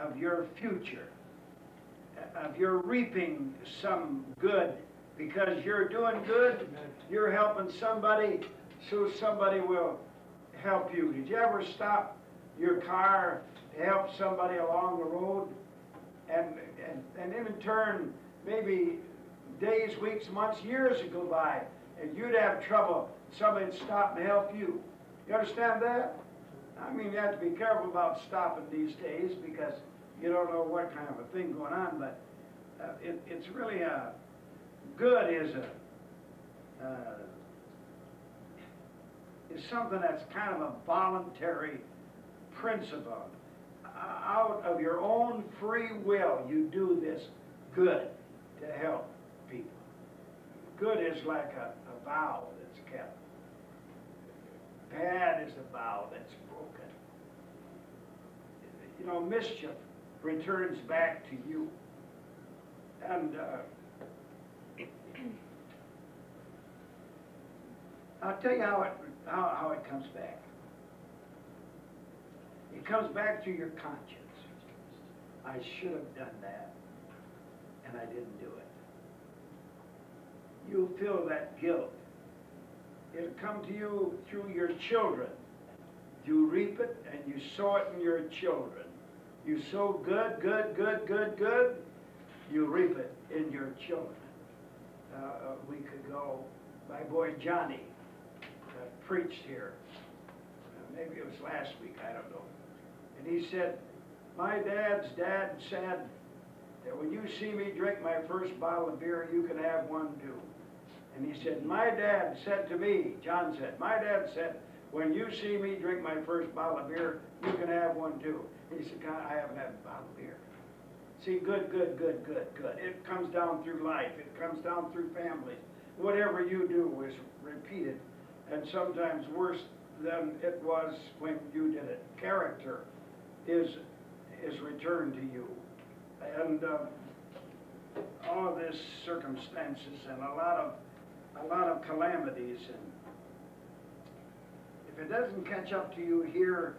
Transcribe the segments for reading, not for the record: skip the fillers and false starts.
of your future, of your reaping some good because you're doing good, you're helping somebody, so somebody will help you. Did you ever stop your car to help somebody along the road? And in turn, maybe days, weeks, months, years would go by, and you'd have trouble. Somebody'd stop and help you. You understand that? I mean, you have to be careful about stopping these days because you don't know what kind of a thing going on, but it's really good is something that's kind of a voluntary principle. Out of your own free will, you do this good to help people. Good is like a vow that's kept. Bad is a vow that's broken. You know, mischief returns back to you. And I'll tell you how it comes back. It comes back to your conscience. I should have done that, and I didn't do it. You feel that guilt. It'll come to you through your children. You reap it, and you sow it in your children. You sow good, good, good, good, good. You reap it in your children. A week ago, my boy Johnny preached here. Maybe it was last week, I don't know. And he said, my dad's dad said that when you see me drink my first bottle of beer, you can have one too. And he said, my dad said to me, John said, my dad said, when you see me drink my first bottle of beer, you can have one too. And he said, God, I haven't had a bottle of beer. See, good, good, good, good, good. It comes down through life. It comes down through families. Whatever you do is repeated, and sometimes worse than it was when you did it. Character is returned to you. And all of this circumstances and a lot of calamities, and if it doesn't catch up to you here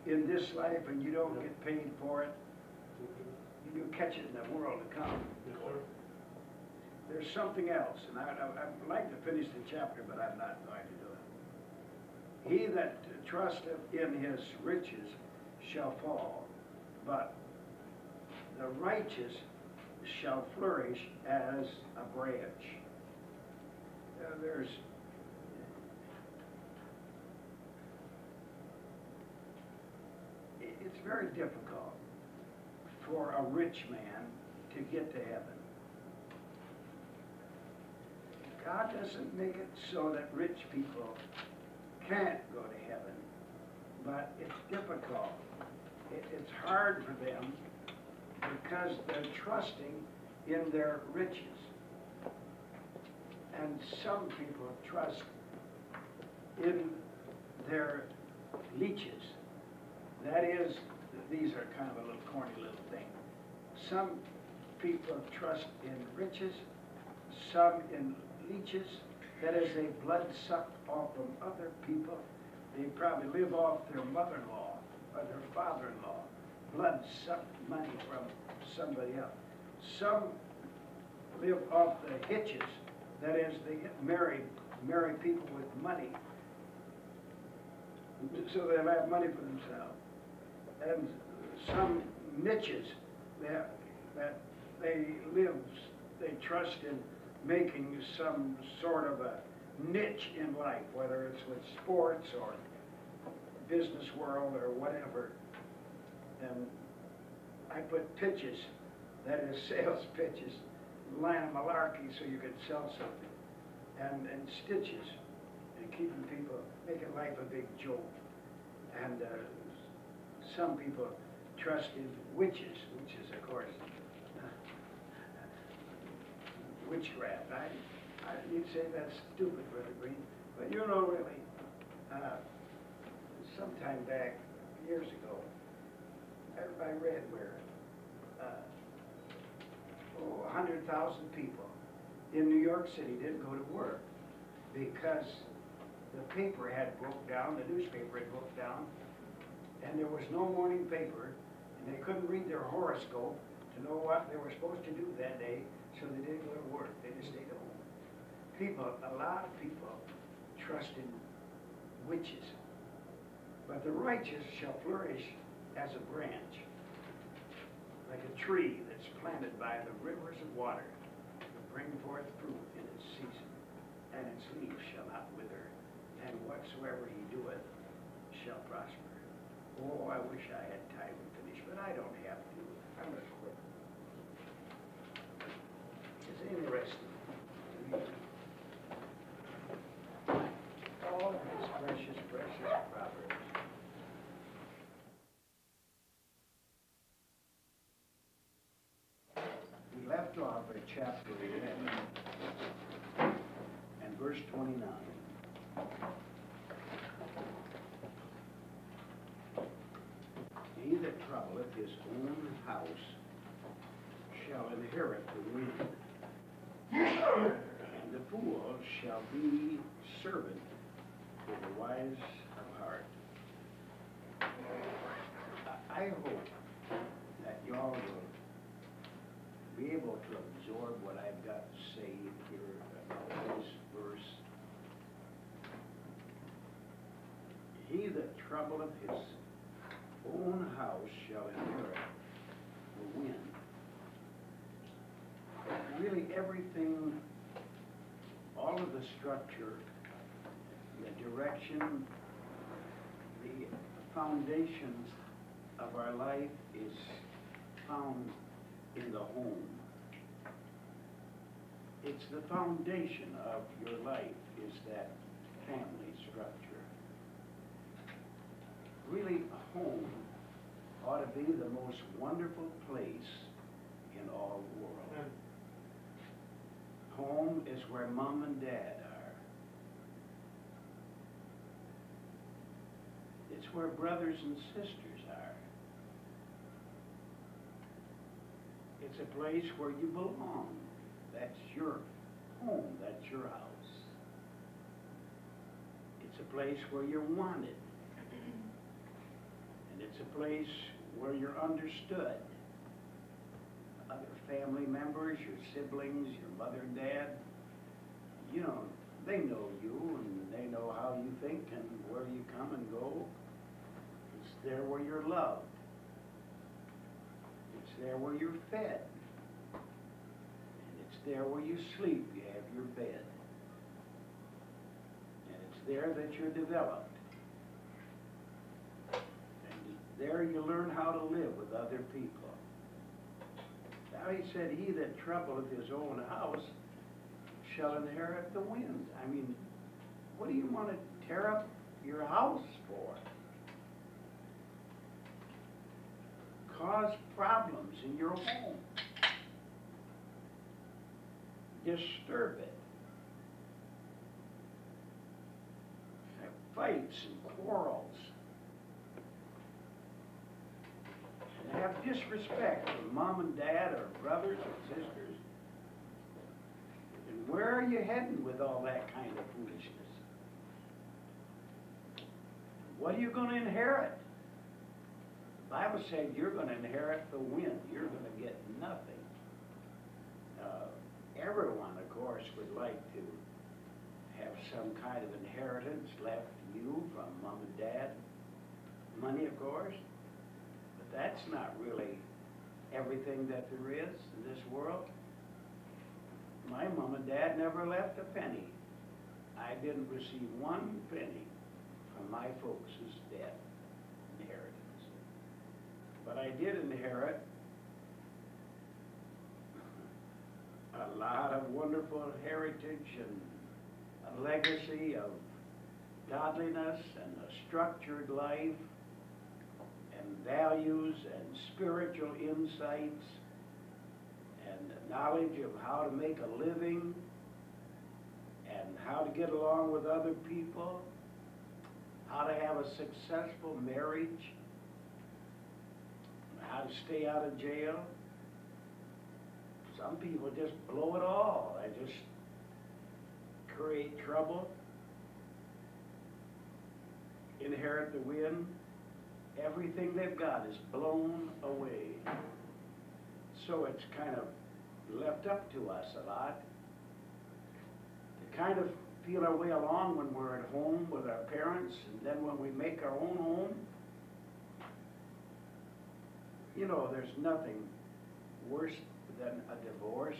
in this life and you don't get paid for it, you catch it in the world to come. Yes, sir. There's something else, and I'd like to finish the chapter, but I'm not going to do it. He that trusteth in his riches shall fall, but the righteous shall flourish as a branch. It's very difficult for a rich man to get to heaven. God doesn't make it so that rich people can't go to heaven, but it's difficult. It's hard for them because they're trusting in their riches. And some people trust in their leeches. That is, these are kind of a little corny little thing. Some people trust in riches, some in leeches. That is, they blood suck off from other people. They probably live off their mother-in-law or their father-in-law. Blood suck money from somebody else. Some live off the hitches. That is, they get marry people with money, so they'll have money for themselves. And some niches that they live, they trust in making some sort of a niche in life, whether it's with sports or business world or whatever. And I put pitches, that is sales pitches, line of malarkey so you can sell something, and stitches, and keeping people, making life a big joke. And some people trust in witches, which is, of course, witchcraft. You'd say that's stupid, Brother Green, but you know, really, sometime back, years ago, I read where 100,000 people in New York City didn't go to work because the paper had broke down, the newspaper had broke down, and there was no morning paper, and And they couldn't read their horoscope to know what they were supposed to do that day, so they didn't go to work. They just stayed at home. People, a lot of people trust in witches. But the righteous shall flourish as a branch, like a tree that's planted by the rivers of water, to bring forth fruit in its season, and its leaves shall not wither, and whatsoever he doeth shall prosper. Oh, I wish I had time to finish, but I don't have to. I'm going to quit. It's interesting to read all of these precious, precious proverbs. We left off at chapter 11 and verse 29. He that troubleth his own house shall inherit the wind, and the fool shall be servant to the wise of heart. I hope that y'all will be able to absorb what I've got to say here about this verse. He that troubleth his own house shall inherit the wind. Really everything, all of the structure, the direction, the foundations of our life is found in the home. It's the foundation of your life is that family structure. Really, a home ought to be the most wonderful place in all the world. Home is where mom and dad are. It's where brothers and sisters are. It's a place where you belong. That's your home. That's your house. It's a place where you're wanted. And it's a place where you're understood. Other family members, your siblings, your mother and dad, you know, they know you and they know how you think and where you come and go. It's there where you're loved. It's there where you're fed. And it's there where you sleep. You have your bed. And it's there that you're developed. And there you learn how to live with other people. Now he said, he that troubleth his own house shall inherit the wind. I mean, what do you want to tear up your house for? Cause problems in your home. Disturb it. Have fights and quarrels. And have disrespect for mom and dad or brothers or sisters. And where are you heading with all that kind of foolishness? What are you going to inherit? The Bible said you're going to inherit the wind. You're going to get nothing. Everyone, of course, would like to have some kind of inheritance left to you from mom and dad. Money, of course. But that's not really everything that there is in this world. My mom and dad never left a penny. I didn't receive one penny from my folks' death inheritance. But I did inherit a lot of wonderful heritage and a legacy of godliness and a structured life and values and spiritual insights and knowledge of how to make a living and how to get along with other people, how to have a successful marriage, how to stay out of jail. Some people just blow it all. They just create trouble, inherit the wind. everything they've got is blown away. So it's kind of left up to us a lot to kind of feel our way along when we're at home with our parents, and then when we make our own home. You know, there's nothing worse than a divorce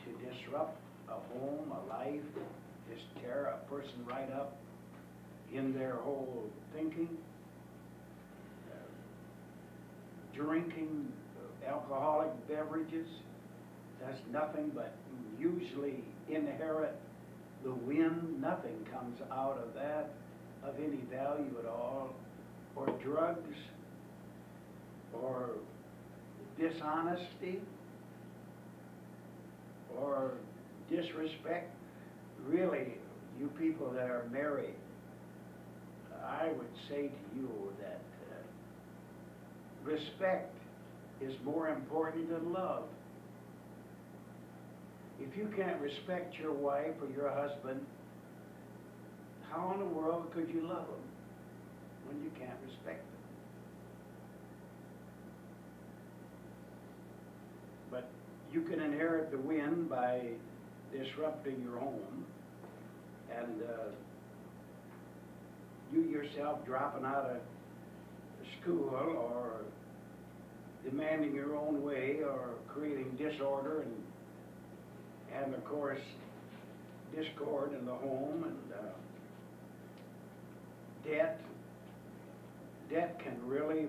to disrupt a home, a life, just tear a person right up in their whole thinking. Drinking alcoholic beverages does nothing but usually inherit the wind. Nothing comes out of that of any value at all. Or drugs, or dishonesty, or disrespect. Really, you people that are married, I would say to you that respect is more important than love. If you can't respect your wife or your husband, how in the world could you love them when you can't respect them? But you can inherit the wind by disrupting your home, and you yourself dropping out of school, or demanding your own way, or creating disorder and of course discord in the home, and debt. Debt can really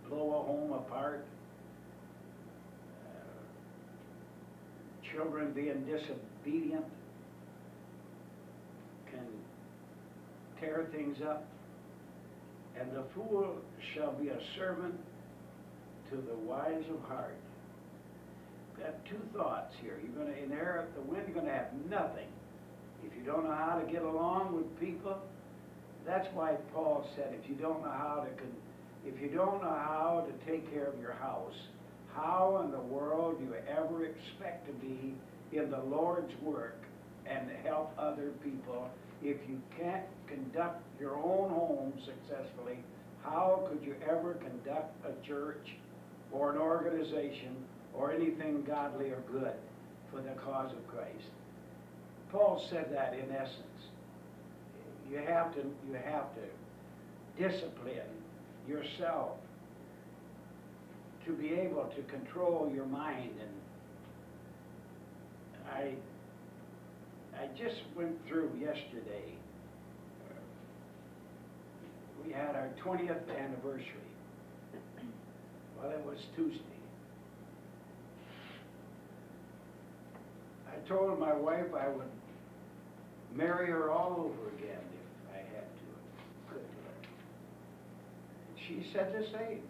blow a home apart. Children being disobedient can tear things up. And the fool shall be a servant to the wise of heart. Got two thoughts here. You're going to inherit the wind. You're going to have nothing if you don't know how to get along with people. That's why Paul said, if you don't know how to take care of your house, how in the world do you ever expect to be in the Lord's work and help other people? If you can't conduct your own home successfully, how could you ever conduct a church or an organization or anything godly or good for the cause of Christ? Paul said that in essence. You have to discipline yourself to be able to control your mind. And I just went through yesterday. We had our 20th anniversary. Well, it was Tuesday. I told my wife I would marry her all over again if I had to, could do it. And she said the same.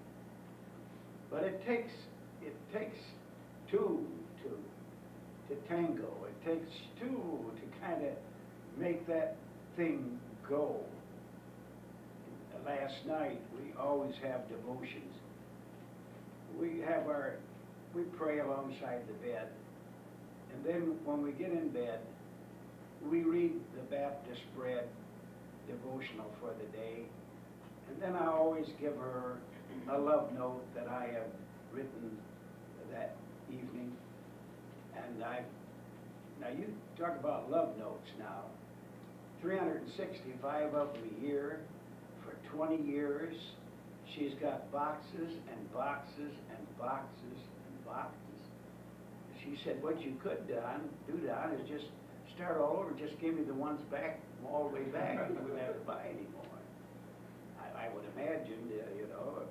But it takes two to tango. It takes two to kind of make that thing go. Last night, we always have devotions. We pray alongside the bed. And then when we get in bed, we read the Baptist Bread devotional for the day. And then I always give her a love note that I have written that evening. And now you talk about love notes now. 365 of them a year for 20 years. She's got boxes and boxes and boxes and boxes. She said, what you could do, Don, is just start all over. Just give me the ones back, all the way back. You wouldn't have to buy any more. I would imagine, you know,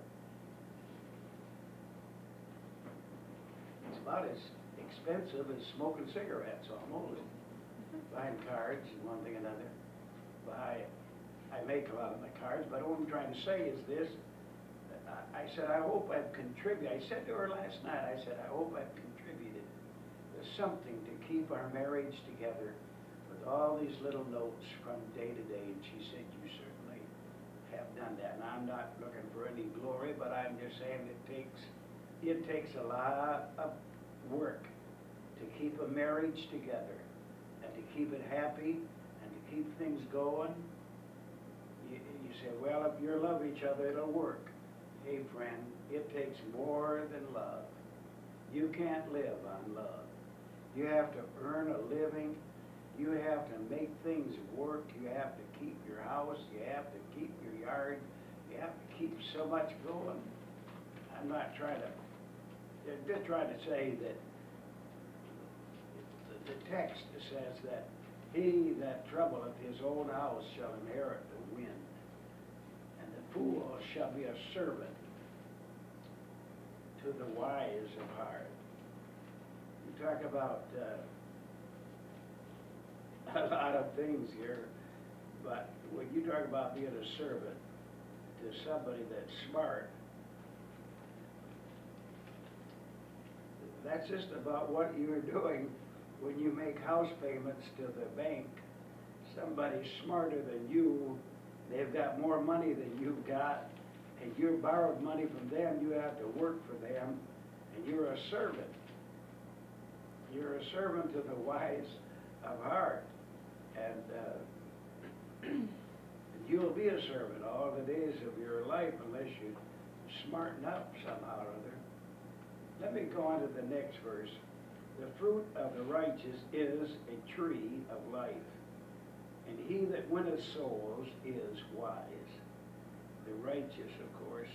it's about as expensive as smoking cigarettes almost. Buying cards and one thing or another. But I make a lot of my cards, but what I'm trying to say is this. I said, I hope I've contributed. I said to her last night, I said, I hope I've contributed something to keep our marriage together with all these little notes from day to day. And she said, you certainly have done that. And I'm not looking for any glory, but I'm just saying it takes a lot of work to keep a marriage together and to keep it happy and to keep things going. You You say, well, if you love each other, it'll work. Hey, friend, it takes more than love. You can't live on love. You have to earn a living. You have to make things work. You have to keep your house. You have to keep your yard. You have to keep so much going. I'm not trying to, I'm just trying to say that the text says that he that troubleth his own house shall inherit the wind, and the fool shall be a servant to the wise of heart. You talk about a lot of things here, but when you talk about being a servant to somebody that's smart, that's just about what you're doing when you make house payments to the bank. Somebody smarter than you, they've got more money than you've got, and you borrowed money from them, you have to work for them, and you're a servant. You're a servant to the wise of heart, and you'll be a servant all the days of your life unless you smarten up somehow or other. Let me go on to the next verse. The fruit of the righteous is a tree of life, and he that winneth souls is wise. The righteous, of course,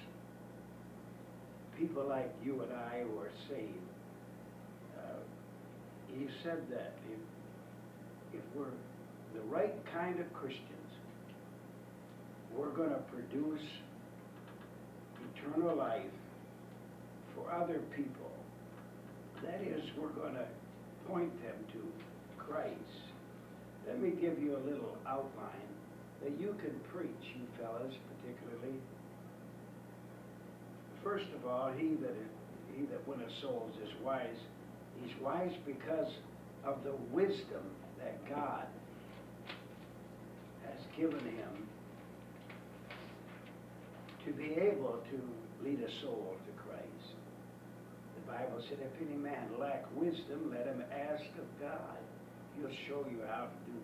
people like you and I who are saved. He said that if we're the right kind of Christians, we're going to produce eternal life for other people. That is, we're going to point them to Christ. Let me give you a little outline that you can preach, you fellas particularly. First of all, he that winneth souls is wise. He's wise because of the wisdom that God has given him to be able to lead a soul to Christ. The Bible said, if any man lack wisdom, let him ask of God. He'll show you how to do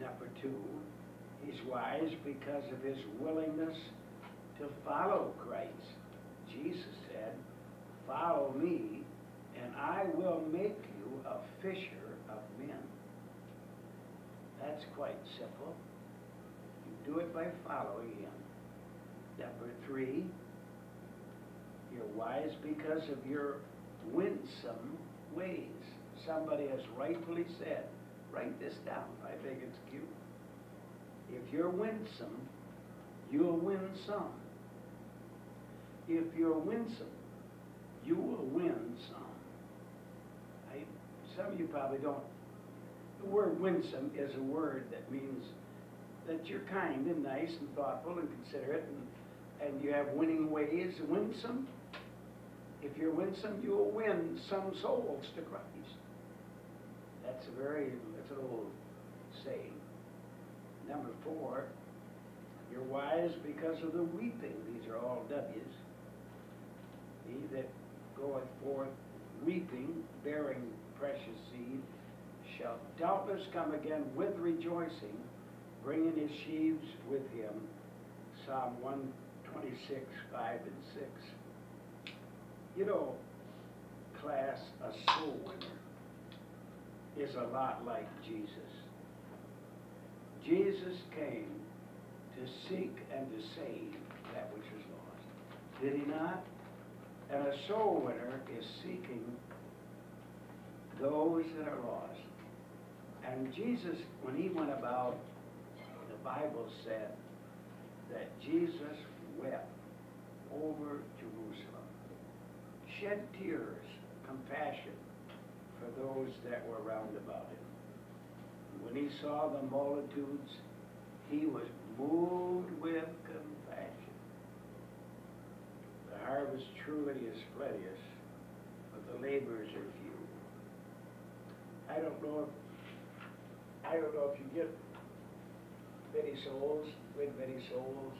that. Number two, he's wise because of his willingness to follow Christ. Jesus said, follow me, and I will make you a fisher of men. That's quite simple. You do it by following him. Number three, you're wise because of your winsome ways. Somebody has rightfully said, write this down, I think it's cute. If you're winsome, you'll win some. If you're winsome, you will win some. Some of you probably don't. The word winsome is a word that means that you're kind and nice and thoughtful and considerate and you have winning ways. Winsome. If you're winsome, you'll win some souls to Christ. That's an old saying. Number four, you're wise because of the weeping. These are all W's. He that goeth forth weeping, bearing precious seed, shall doubtless come again with rejoicing, bringing his sheaves with him. Psalm 126, 5 and 6. You know, class, a soul winner is a lot like Jesus. Jesus came to seek and to save that which was lost. Did he not? And a soul winner is seeking those that are lost. And Jesus, when he went about, the Bible said that Jesus wept over Jerusalem, shed tears, compassion for those that were round about him. When he saw the multitudes, he was moved with compassion. The harvest truly is plenteous, but the laborers are few. I don't know if you get many souls, win many souls,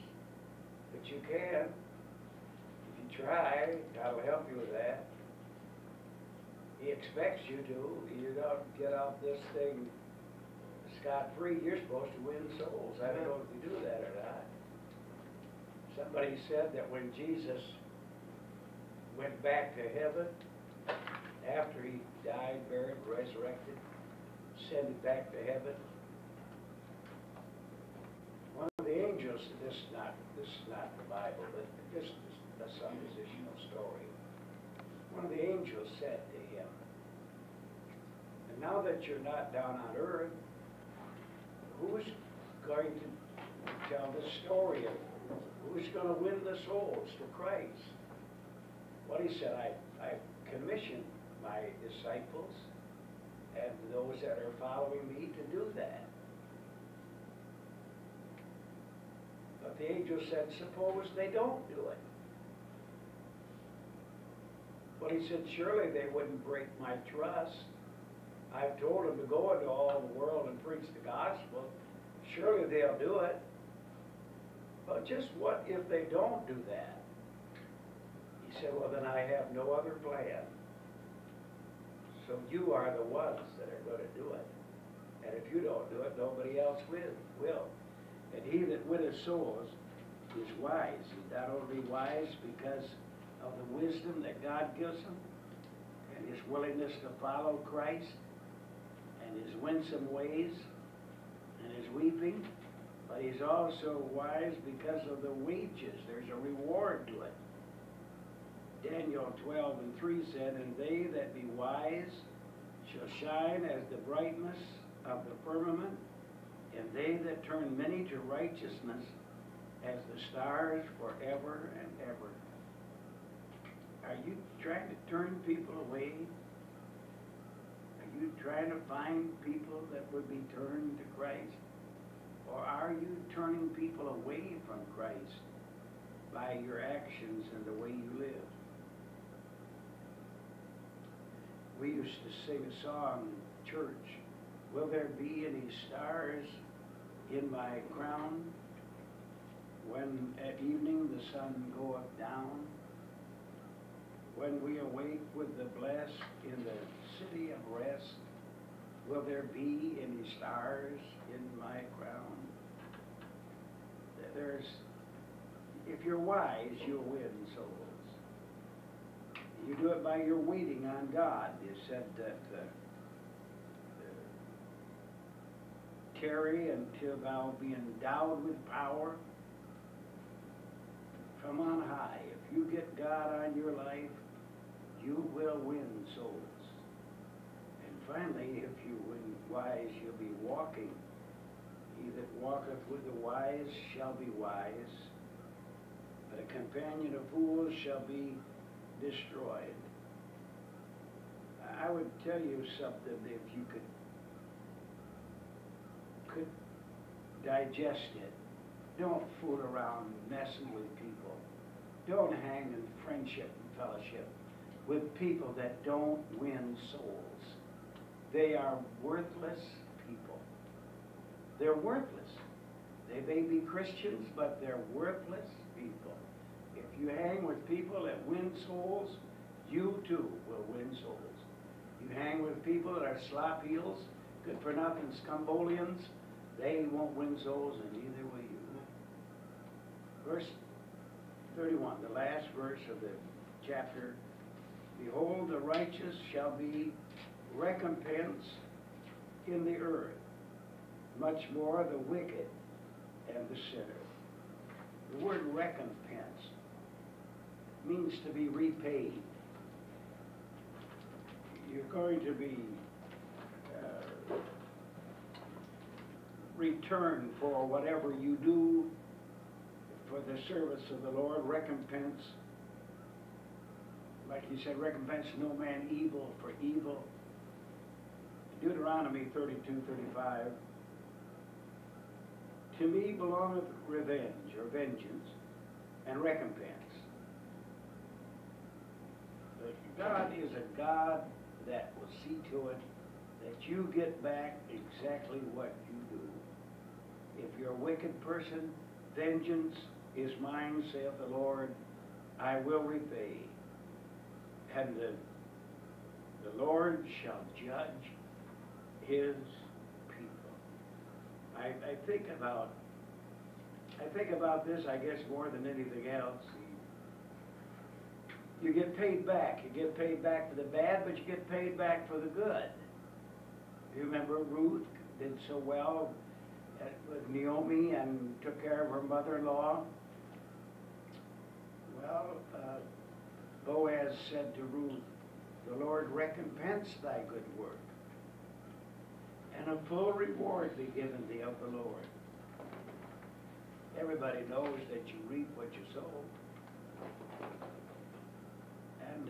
but you can. If you try, God will help you with that. He expects you to. You don't get out this thing scot-free. You're supposed to win souls. I don't know if you do that or not. Somebody said that when Jesus went back to heaven, after he died, buried, resurrected, ascended back to heaven, one of the angels, this is not the Bible, but this is a suppositional story. One of the angels said to him, and now that you're not down on earth, who's going to tell the story of who's going to win the souls to Christ? Well, he said, I commissioned my disciples and those that are following me to do that. But the angel said, suppose they don't do it. Well, he said, surely they wouldn't break my trust. I've told them to go into all the world and preach the gospel. Surely they'll do it. But just what if they don't do that? He said, well, then I have no other plan. So you are the ones that are going to do it. And if you don't do it, nobody else will. And he that winneth souls is wise. He's not only wise because of the wisdom that God gives him and his willingness to follow Christ and his winsome ways and his weeping, but he's also wise because of the wages. There's a reward to it. Daniel 12:3 said, and they that be wise shall shine as the brightness of the firmament, and they that turn many to righteousness as the stars forever and ever. Are you trying to turn people away? Are you trying to find people that would be turned to Christ? Or are you turning people away from Christ by your actions and the way you live? We used to sing a song in church, will there be any stars in my crown when at evening the sun goeth down? When we awake with the blessed in the city of rest, will there be any stars in my crown? If you're wise, you'll win souls. You do it by your waiting on God. You said that tarry until thou be endowed with power from on high. If you get God on your life, you will win souls. And finally, if you win wise, you'll be walking. He that walketh with the wise shall be wise, but a companion of fools shall be destroyed. I would tell you something, if you could digest it. Don't fool around messing with people. Don't hang in friendship and fellowship with people that don't win souls. They are worthless people. They're worthless. They may be Christians, but they're worthless people. If you hang with people that win souls, you too will win souls. You hang with people that are slop heels, good for nothing scumbolians, they won't win souls, and neither will you. Verse 31, the last verse of the chapter. Behold, the righteous shall be recompense in the earth, much more the wicked and the sinner. The word recompense means to be repaid. You're going to be returned for whatever you do for the service of the Lord. Recompense, like he said, recompense no man evil for evil. Deuteronomy 32:35. To me belongeth revenge, or vengeance, and recompense. But God is a God that will see to it that you get back exactly what you do. If you're a wicked person, vengeance is mine, saith the Lord, I will repay. And the Lord shall judge his people. I think about this, I guess, more than anything else. You get paid back. You get paid back for the bad, but you get paid back for the good. You remember Ruth did so well with Naomi and took care of her mother-in-law? Well, Boaz said to Ruth, "The Lord recompense thy good work, and a full reward be given thee of the Lord." Everybody knows that you reap what you sow. And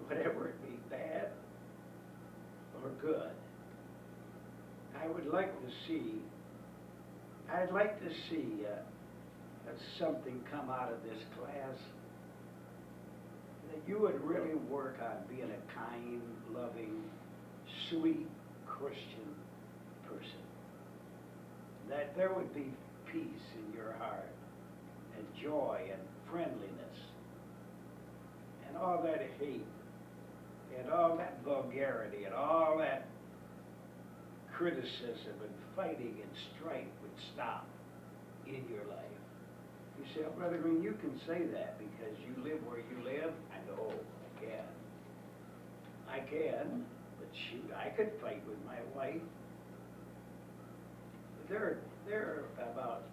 whatever it be, bad or good, I'd like to see something come out of this class, that you would really work on being a kind, loving, sweet Christian person. That there would be peace in your heart, and joy, and friendliness, and all that hate, and all that vulgarity, and all that criticism and fighting and strife would stop in your life. You say, "Oh, Brother Green, you can say that because you live where you live." I know, I can, but shoot, I could fight with my wife. There are about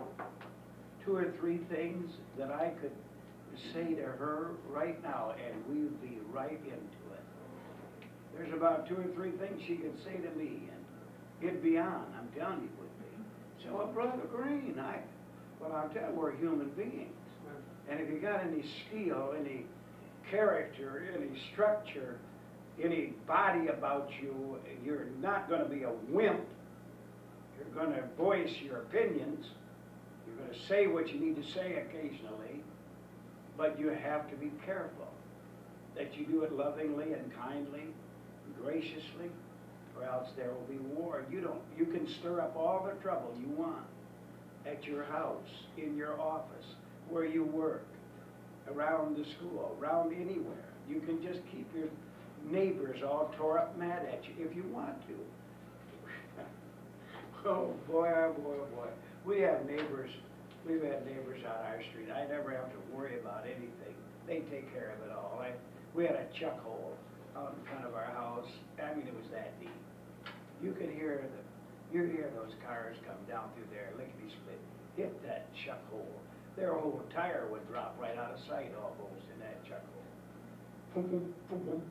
2 or 3 things that I could say to her right now, and we'd be right into it. There's about 2 or 3 things she could say to me, and it'd be on. I'm telling you, it would be. So, "Well, Brother Green, I'll tell you, we're human beings. And if you got any skill, any character, any structure, any body about you, you're not going to be a wimp. You're going to voice your opinions. You're going to say what you need to say occasionally, but you have to be careful that you do it lovingly and kindly and graciously, or else there will be war. You can stir up all the trouble you want at your house, in your office, where you work, around the school, around anywhere. You can just keep your neighbors all tore up mad at you if you want to. Oh boy, oh boy, oh boy. We've had neighbors on our street. I never have to worry about anything. They take care of it all. We had a chuck hole out in front of our house. I mean, it was that deep. You could hear those cars come down through there, lickety split, hit that chuck hole. Their whole tire would drop right out of sight almost in that chuck hole. Boom, boom, boom, boom.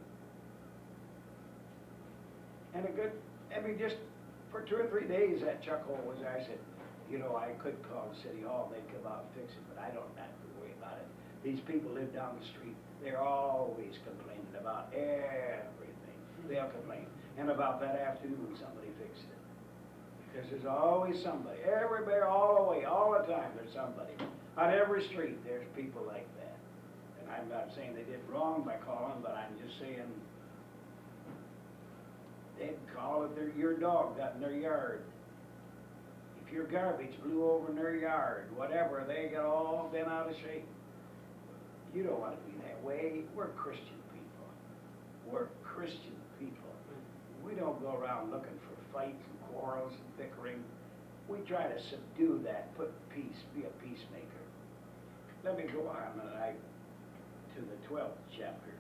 And just for 2 or 3 days that chuck hole was there. I said, I could call the city hall, they'd come out and fix it, but I don't have to worry about it. These people live down the street, they're always complaining about everything. They'll complain. And about that afternoon, somebody fixed it. Because there's always somebody. Everybody, all the way, all the time, there's somebody. On every street, there's people like that. And I'm not saying they did wrong by calling, but I'm just saying they'd call if your dog got in their yard. If your garbage blew over in their yard, whatever, they got all bent out of shape. You don't want to be that way. We're Christian people. We're Christian people. We don't go around looking for fights and quarrels and bickering. We try to subdue that, put peace, be a peacemaker. Let me go on to the 12th chapter.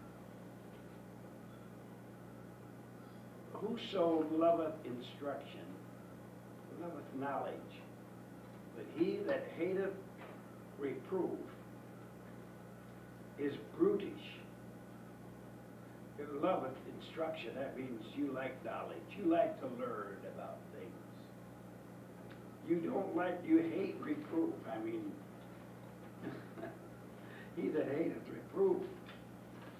Whoso loveth instruction, loveth knowledge, but he that hateth reproof is brutish. It loveth instruction, that means you like knowledge. You like to learn about things. You hate reproof. I mean, he that hateth reproof,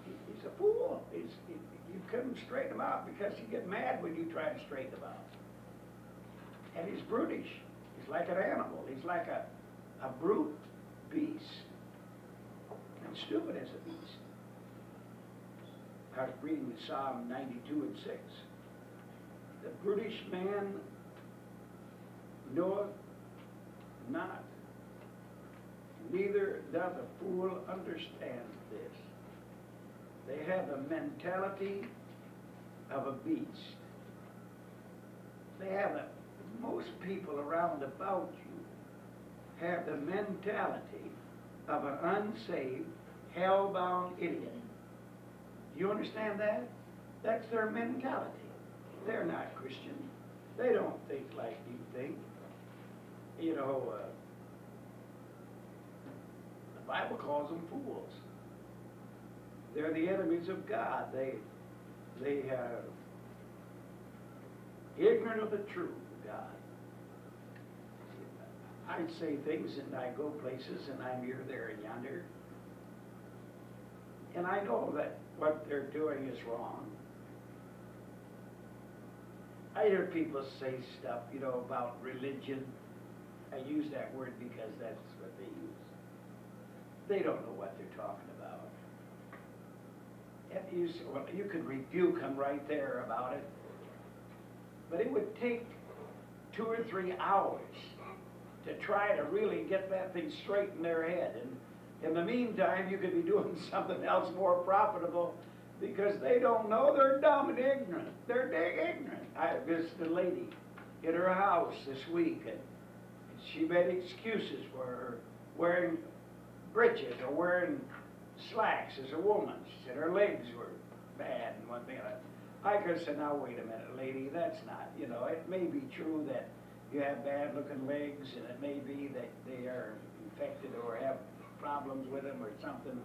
he's a fool. You couldn't straighten him out because you get mad when you try to straighten him out. And he's brutish. He's like an animal. He's like a brute beast. And stupid as a beast. I was reading Psalm 92 and 6. The brutish man knoweth not, neither doth a fool understand this. They have the mentality of a beast. most people around about you have the mentality of an unsaved, hell-bound idiot. You understand that? That's their mentality. They're not Christian. They don't think like you think. You know, the Bible calls them fools. They're the enemies of God. They are ignorant of the truth of God. I say things and I go places and I'm here, there, and yonder. And I know that what they're doing is wrong. I hear people say stuff, you know, about religion. I use that word because that's what they use. They don't know what they're talking about. And you could rebuke them right there about it. But it would take 2 or 3 hours to try to really get that thing straight in their head. And in the meantime, you could be doing something else more profitable because they don't know. They're dumb and ignorant. They're dang ignorant. I visited a lady in her house this week, and she made excuses for her wearing breeches or wearing slacks as a woman. She said her legs were bad and one thing. I could have said, now wait a minute, lady, that's not, you know, it may be true that you have bad looking legs and it may be that they are infected or have problems with them or something,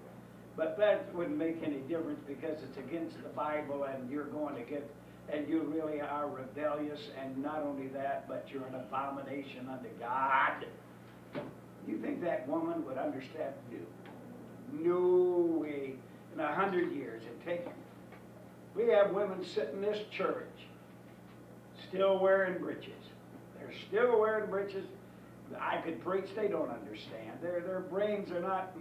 but that wouldn't make any difference because it's against the Bible and you're going to get, and you really are rebellious, and not only that, but you're an abomination unto God. You think that woman would understand? No way. In 100 years it'd take him. We have women sitting in this church still wearing breeches. They're still wearing breeches. I could preach, they don't understand. Their brains are not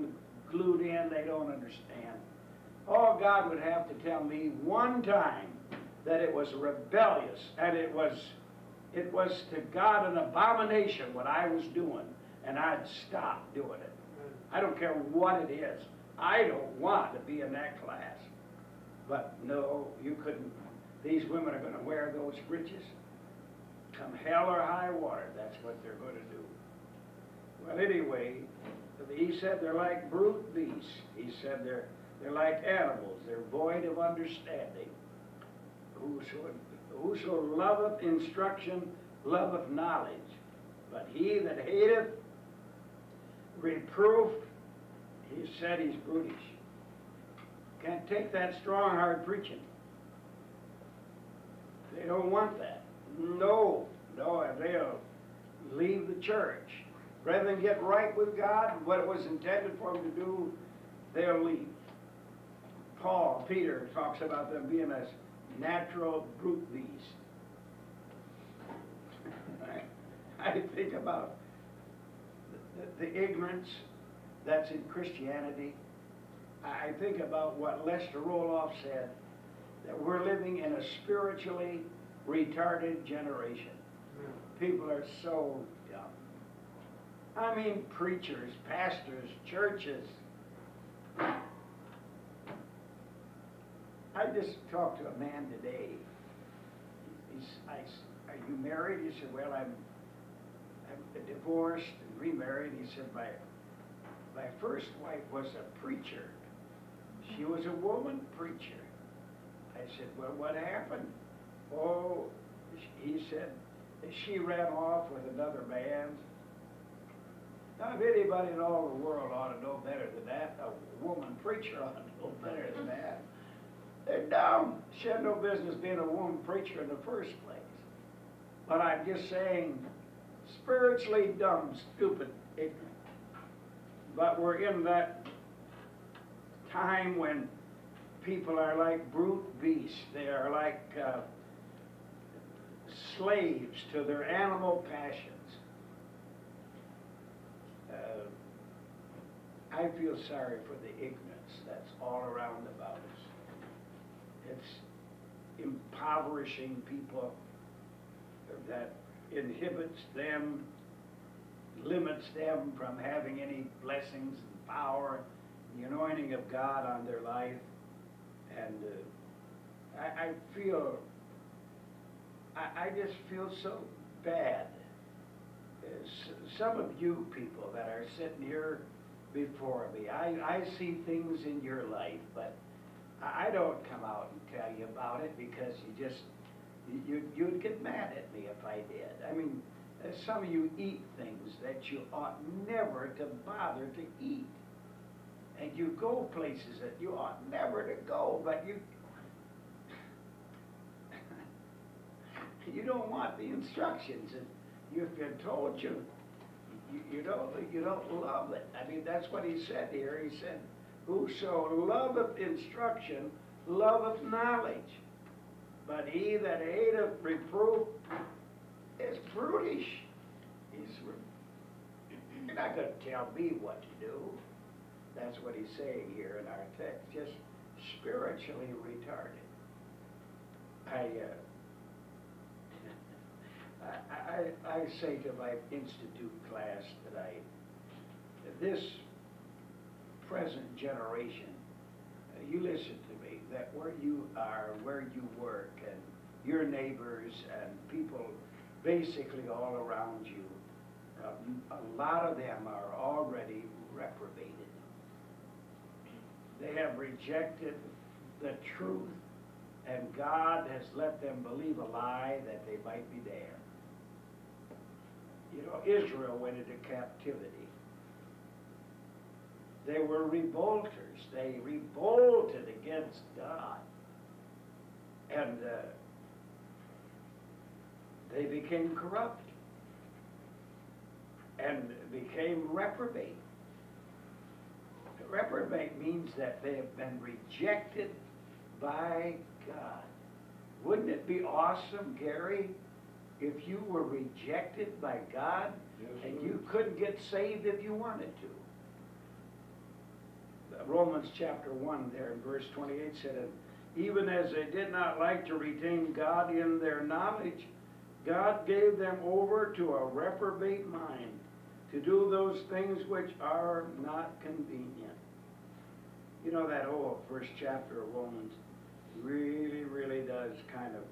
glued in, they don't understand. All God would have to tell me one time that it was rebellious and it was to God an abomination what I was doing, and I'd stop doing it. I don't care what it is. I don't want to be in that class. But no, you couldn't. These women are going to wear those breeches. Come hell or high water, that's what they're going to do. Well, anyway, he said they're like brute beasts. He said they're like animals. They're void of understanding. Whoso loveth instruction loveth knowledge, but he that hateth reproof, he said he's brutish. Can't take that strong, hard preaching. They don't want that. No, they'll leave the church. Rather than get right with God, what it was intended for them to do, they'll leave. Peter talks about them being a natural brute beast. I think about the ignorance that's in Christianity. I think about what Lester Roloff said, that we're living in a spiritually retarded generation. People are so dumb. I mean, preachers, pastors, churches. I just talked to a man today. Are you married? He said, well, I'm divorced and remarried. He said, my first wife was a preacher. She was a woman preacher. I said, well, what happened? Oh, he said, she ran off with another man. Now, if anybody in all the world ought to know better than that, a woman preacher ought to know better than that. They're dumb. She had no business being a woman preacher in the first place. But I'm just saying, spiritually dumb, stupid, ignorant. But we're in that time when people are like brute beasts. They are like slaves to their animal passions. I feel sorry for the ignorance that's all around about us. It's impoverishing people that inhibits them, limits them from having any blessings and power, the anointing of God on their life. And I I just feel so bad. Some of you people that are sitting here before me, I see things in your life, but I don't come out and tell you about it because you'd get mad at me if I did. I mean, some of you eat things that you ought never to bother to eat. And you go places that you ought never to go, but you don't want the instructions. And if you're told you don't love it. I mean, that's what he said here. He said, whoso loveth instruction loveth knowledge, but he that hateth reproof is brutish. You're not going to tell me what to do. That's what he's saying here in our text. Just spiritually retarded. I say to my institute class that this present generation, you listen to me, that where you are, where you work, and your neighbors and people basically all around you, a lot of them are already reprobated. They have rejected the truth, and God has let them believe a lie that they might be there. You know, Israel went into captivity. They were revolters. They revolted against God. And they became corrupt and became reprobate. Reprobate means that they have been rejected by God. Wouldn't it be awesome, Gary, if you were rejected by God and you couldn't get saved if you wanted to? Romans chapter 1 there in verse 28 said, even as they did not like to retain God in their knowledge, God gave them over to a reprobate mind to do those things which are not convenient. You know, that whole first chapter of Romans really, really does kind of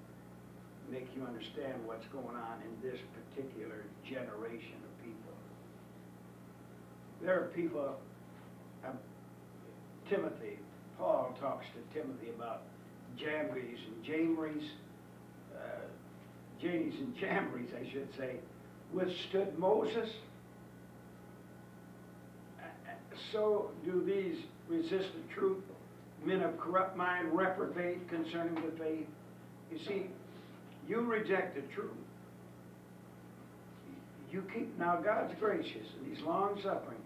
make you understand what's going on in this particular generation of people. There are people, Timothy, Paul talks to Timothy about Jambres and Jambres, Jannes and Jambres, I should say, withstood Moses. So do these resist the truth, men of corrupt mind, reprobate concerning the faith. You see, you reject the truth. You keep, now God's gracious and he's long-suffering.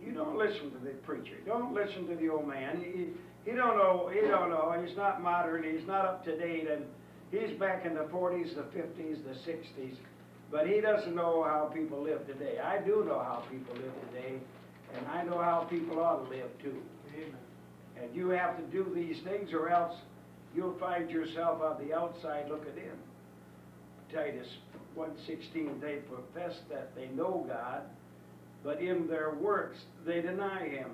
You don't listen to the preacher. Don't listen to the old man. He don't know, he's not modern, he's not up to date, and he's back in the 40s, the 50s, the 60s, but he doesn't know how people live today. I do know how people live today, and I know how people ought to live too. Amen. And you have to do these things or else you'll find yourself on the outside looking in. Titus 1:16, they profess that they know God, but in their works they deny him,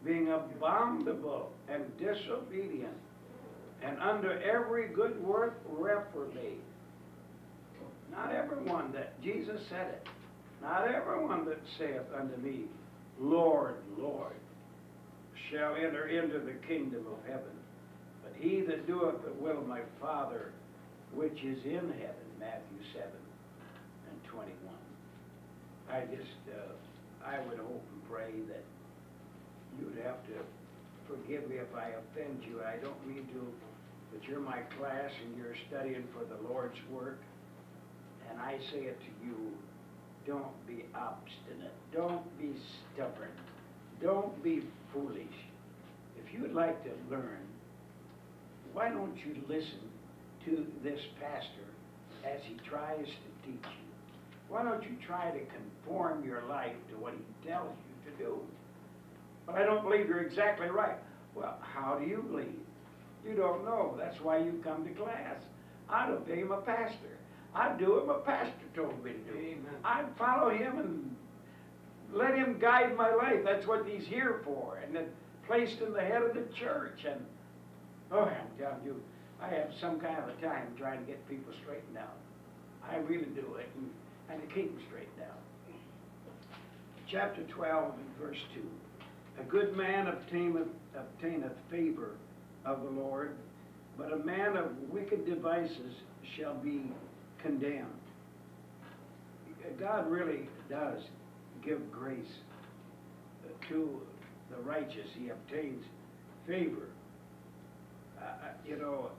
being abominable and disobedient, and under every good work reprobate. Not everyone that, Jesus said it, not everyone that saith unto me, Lord, Lord, shall enter into the kingdom of heaven, but he that doeth the will of my Father which is in heaven, Matthew 7:21. I would hope and pray that you'd have to forgive me if I offend you. I don't mean to, but you're my class and you're studying for the Lord's work. And I say it to you, don't be obstinate. Don't be stubborn. Don't be foolish. If you'd like to learn, why don't you listen to this pastor as he tries to teach you? Why don't you try to conform your life to what he tells you to do? But I don't believe you're exactly right. Well, how do you believe? You don't know. That's why you come to class. I'd obey my pastor. I'd do what my pastor told me to do. Amen. I'd follow him and let him guide my life. That's what he's here for. And then placed in the head of the church. And, oh, I'm telling you, I have some kind of a time trying to get people straightened out. I really do it, and to keep them straightened out. Chapter 12 and verse 2. A good man obtaineth favor of the Lord, but a man of wicked devices shall be condemned. God really does give grace to the righteous. He obtains favor. You know,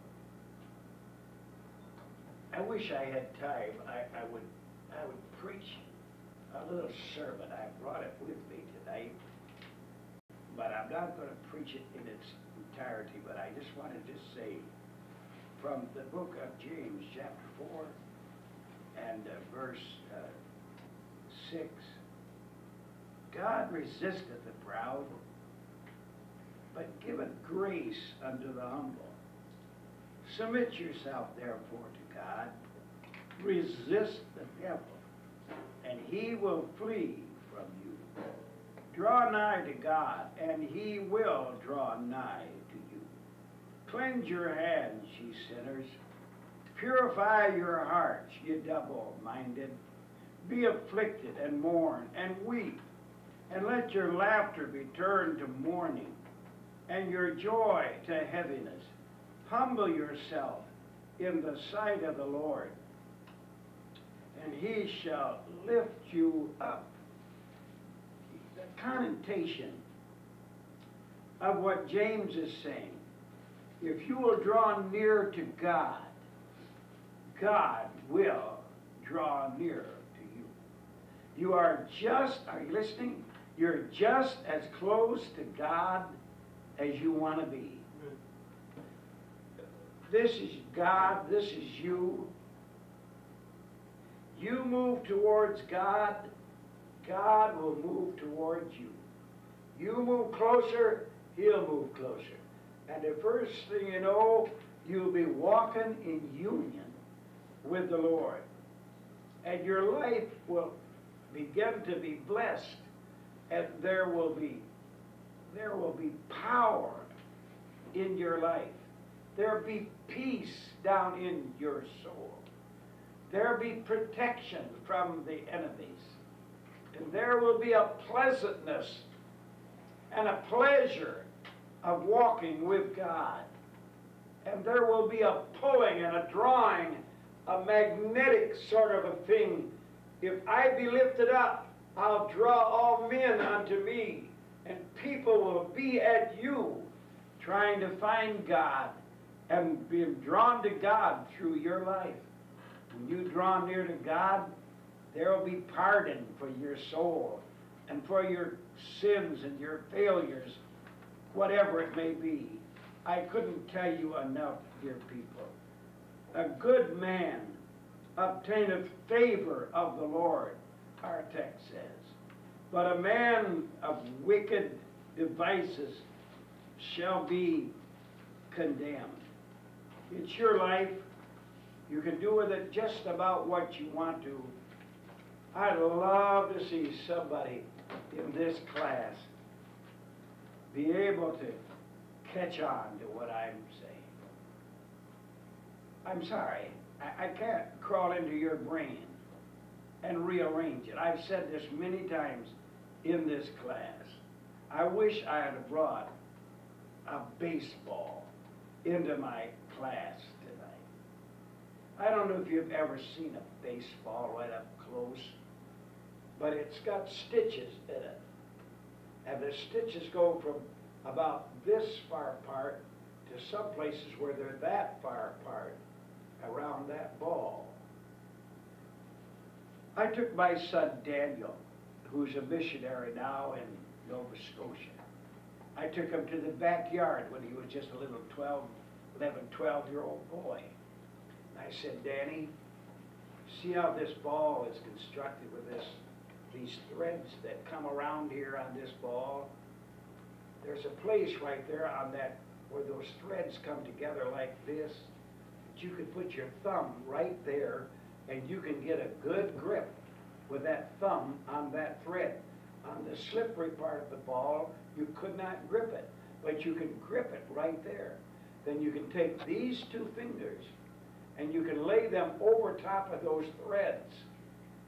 I wish I had time. I would preach a little sermon. I brought it with me tonight, but I'm not going to preach it in its entirety. But I just wanted to say, from the book of James, chapter 4, and verse 6, God resisteth the proud, but giveth grace unto the humble. Submit yourself therefore to God. Resist the devil, and he will flee from you. Draw nigh to God, and he will draw nigh to you. Cleanse your hands, ye sinners. Purify your hearts, ye double-minded. Be afflicted, and mourn, and weep. And let your laughter be turned to mourning, and your joy to heaviness. Humble yourself in the sight of the Lord, and he shall lift you up. The connotation of what James is saying, if you will draw near to God, God will draw near to you. You are you listening? You're just as close to God as you want to be. This is God, this is you. You move towards God, God will move towards you. You move closer, he'll move closer. And the first thing you know, you'll be walking in union with the Lord. And your life will begin to be blessed, and there will be power in your life. There'll be peace down in your soul. There'll be protection from the enemies. And there will be a pleasantness and a pleasure of walking with God. And there will be a pulling and a drawing, a magnetic sort of a thing. If I be lifted up, I'll draw all men unto me. And people will be at you trying to find God and being drawn to God through your life. When you draw near to God, there will be pardon for your soul and for your sins and your failures, whatever it may be. I couldn't tell you enough, dear people. A good man obtaineth favor of the Lord, our text says. But a man of wicked devices shall be condemned. It's your life. You can do with it just about what you want to. I'd love to see somebody in this class be able to catch on to what I'm saying. I'm sorry, I can't crawl into your brain and rearrange it. I've said this many times in this class. I wish I had brought a baseball into my class tonight. I don't know if you've ever seen a baseball right up close, but it's got stitches in it. And the stitches go from about this far apart to some places where they're that far apart around that ball. I took my son Daniel, who's a missionary now in Nova Scotia. I took him to the backyard when he was just a little 12-year-old boy. And I said, Danny, see how this ball is constructed with these threads that come around here on this ball? There's a place right there on that where those threads come together like this, that you could put your thumb right there and you can get a good grip with that thumb on that thread. On the slippery part of the ball, you could not grip it, but you can grip it right there. then you can take these two fingers and you can lay them over top of those threads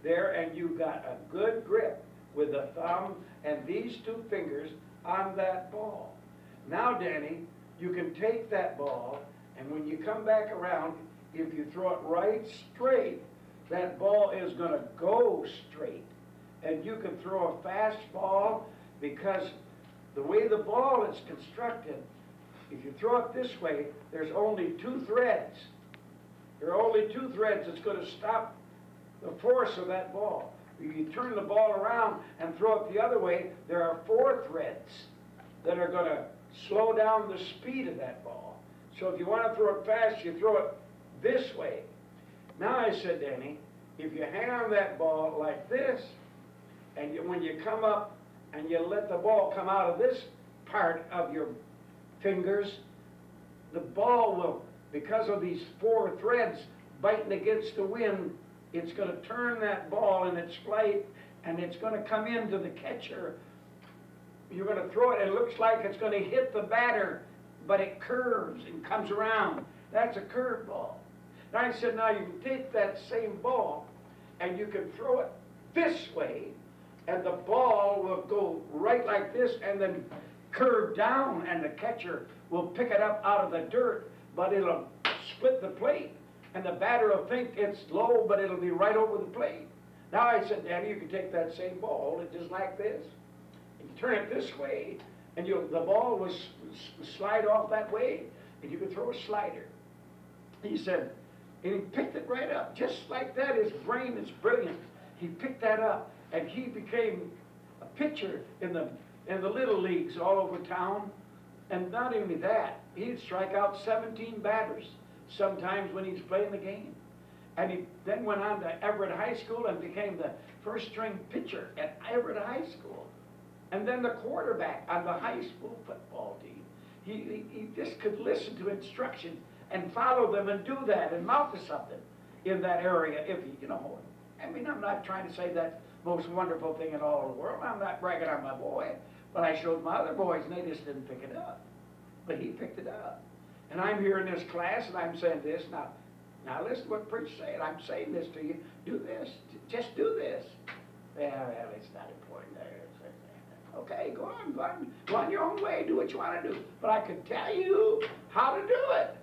there, and you've got a good grip with the thumb and these two fingers on that ball. Now, Danny, you can take that ball, and when you come back around, if you throw it right straight, that ball is going to go straight. And you can throw a fast ball, because the way the ball is constructed, if you throw it this way, there's only two threads. There are only two threads that's going to stop the force of that ball. If you turn the ball around and throw it the other way, there are four threads that are going to slow down the speed of that ball. So if you want to throw it fast, you throw it this way. Now I said, Danny, if you hang on that ball like this, and when you come up and you let the ball come out of this part of your fingers, the ball will, because of these four threads biting against the wind, it's going to turn that ball in its flight, and it's going to come into the catcher. You're going to throw it, and it looks like it's going to hit the batter, but it curves and comes around. That's a curved ball. Now I said, now you can take that same ball, and you can throw it this way, and the ball will go right like this, and then curve down, and the catcher will pick it up out of the dirt, but it'll split the plate. And the batter will think it's low, but it'll be right over the plate. Now I said, Danny, you can take that same ball, hold it just like this, and you turn it this way, and the ball will slide off that way, and you can throw a slider. He said, and he picked it right up, just like that. His brain is brilliant. He picked that up, and he became a pitcher in the little leagues all over town. And not only that, he'd strike out 17 batters sometimes when he's playing the game. And he then went on to Everett High School and became the first string pitcher at Everett High School. And then the quarterback on the high school football team. He just could listen to instructions and follow them and do that and mouth to something in that area if he, I mean, I'm not trying to say that's the most wonderful thing in all the world. I'm not bragging on my boy, but I showed my other boys and they just didn't pick it up. But he picked it up. And I'm here in this class, and I'm saying this. Now listen to what the preacher's saying. I'm saying this to you. Do this. Just do this. Well, it's not important. Okay, go on your own way. Do what you want to do. But I can tell you how to do it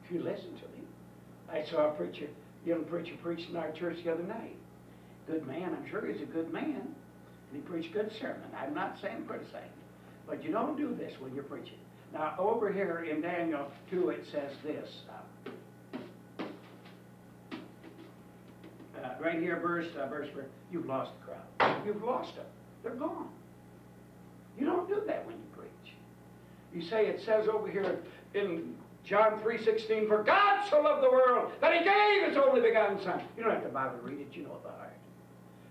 if you listen to me. I saw a preacher, young preacher, preached in our church the other night. Good man. I'm sure he's a good man. And he preached good sermon. I'm not saying criticize him. But you don't do this when you're preaching. Now, over here in Daniel 2, it says this. Right here, verse, you've lost the crowd. You've lost them. They're gone. You don't do that when you preach. You say, it says over here in John 3:16, for God so loved the world that he gave his only begotten Son. You don't have to bother to read it. You know it by heart.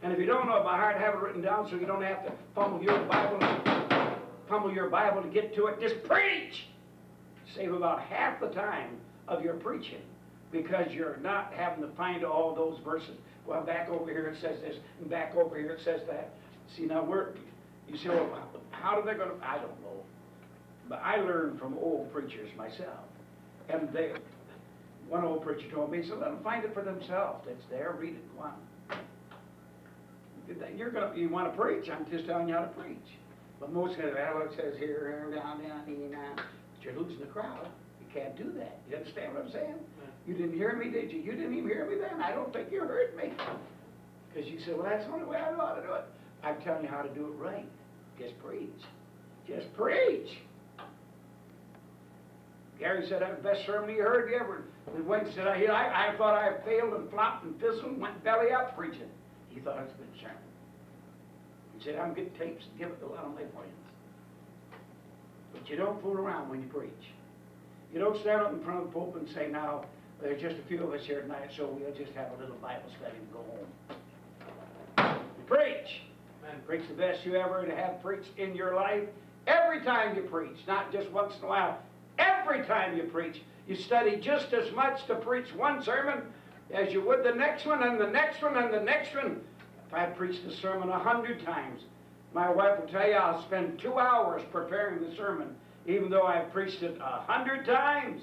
And if you don't know it by heart, have it written down so you don't have to fumble your Bible to get to it. Just preach. Save about half the time of your preaching because you're not having to find all those verses. Well, back over here it says this, and back over here it says that. See, now you say, well, how are they going to, I don't know. But I learned from old preachers myself. And one old preacher told me, he said, let them find it for themselves. It's there, read it, go on. You want to preach, I'm just telling you how to preach. But most guys, well, it says here, down, but you're losing the crowd. You can't do that. You understand what I'm saying? You didn't hear me, did you? You didn't even hear me then. I don't think you heard me. Because you said, well, that's the only way I know how to do it. I'm telling you how to do it right. Just preach. Just preach. Gary said, that was the best sermon he heard ever. And Wayne said, I thought I failed and flopped and fizzled and went belly up preaching. He thought it was a good sermon. He said, I'm getting tapes and give it to a lot of my friends. But you don't fool around when you preach. You don't stand up in front of the pulpit and say, now, there's just a few of us here tonight, so we'll just have a little Bible study and go home. You preach. And preach the best you ever have preached in your life. Every time you preach, not just once in a while. Every time you preach, you study just as much to preach one sermon as you would the next one and the next one and the next one. If I preached the sermon 100 times, my wife will tell you I'll spend 2 hours preparing the sermon even though I've preached it 100 times.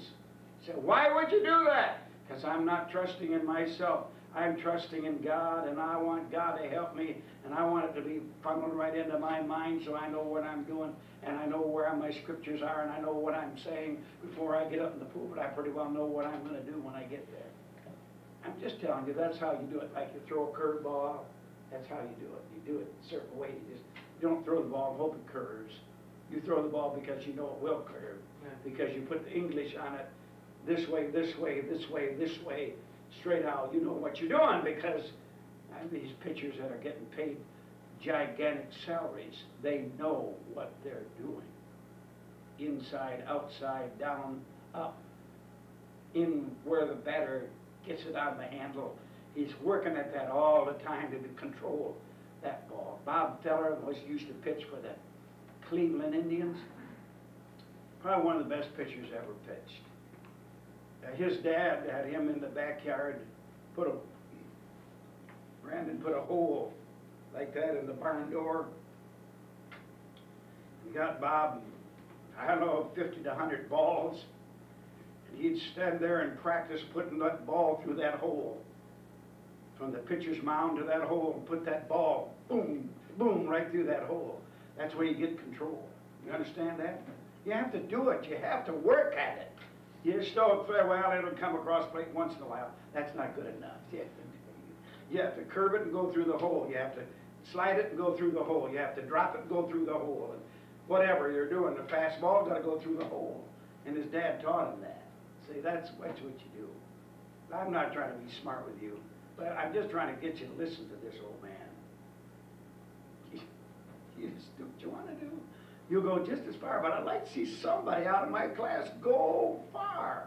So why would you do that? Because I'm not trusting in myself. I'm trusting in God, and I want God to help me, and I want it to be funneled right into my mind so I know what I'm doing, and I know where my scriptures are, and I know what I'm saying before I get up in the pulpit. I pretty well know what I'm going to do when I get there. I'm just telling you, that's how you do it. Like you throw a curveball out, that's how you do it. You do it a certain way. You don't throw the ball and hope it curves. You throw the ball because you know it will curve, because you put the English on it, this way, this way, this way, this way, straight out. You know what you're doing, because these pitchers that are getting paid gigantic salaries, they know what they're doing. Inside, outside, down, up, in where the batter gets it on the handle. He's working at that all the time to control that ball. Bob Feller was used to pitch for the Cleveland Indians. Probably one of the best pitchers ever pitched. His dad had him in the backyard, Brandon put a hole like that in the barn door. He got Bob, I don't know, 50 to 100 balls. And he'd stand there and practice putting that ball through that hole. From the pitcher's mound to that hole, and put that ball, boom, boom, right through that hole. That's where you get control. You understand that? You have to do it. You have to work at it. You just don't say, well, it'll come across plate once in a while. That's not good enough. You have to curve it and go through the hole. You have to slide it and go through the hole. You have to drop it and go through the hole. And whatever you're doing, the fastball got to go through the hole. And his dad taught him that. See, that's what you do. I'm not trying to be smart with you, but I'm just trying to get you to listen to this old man. You just do what you want to do. You'll go just as far, but I'd like to see somebody out of my class go far.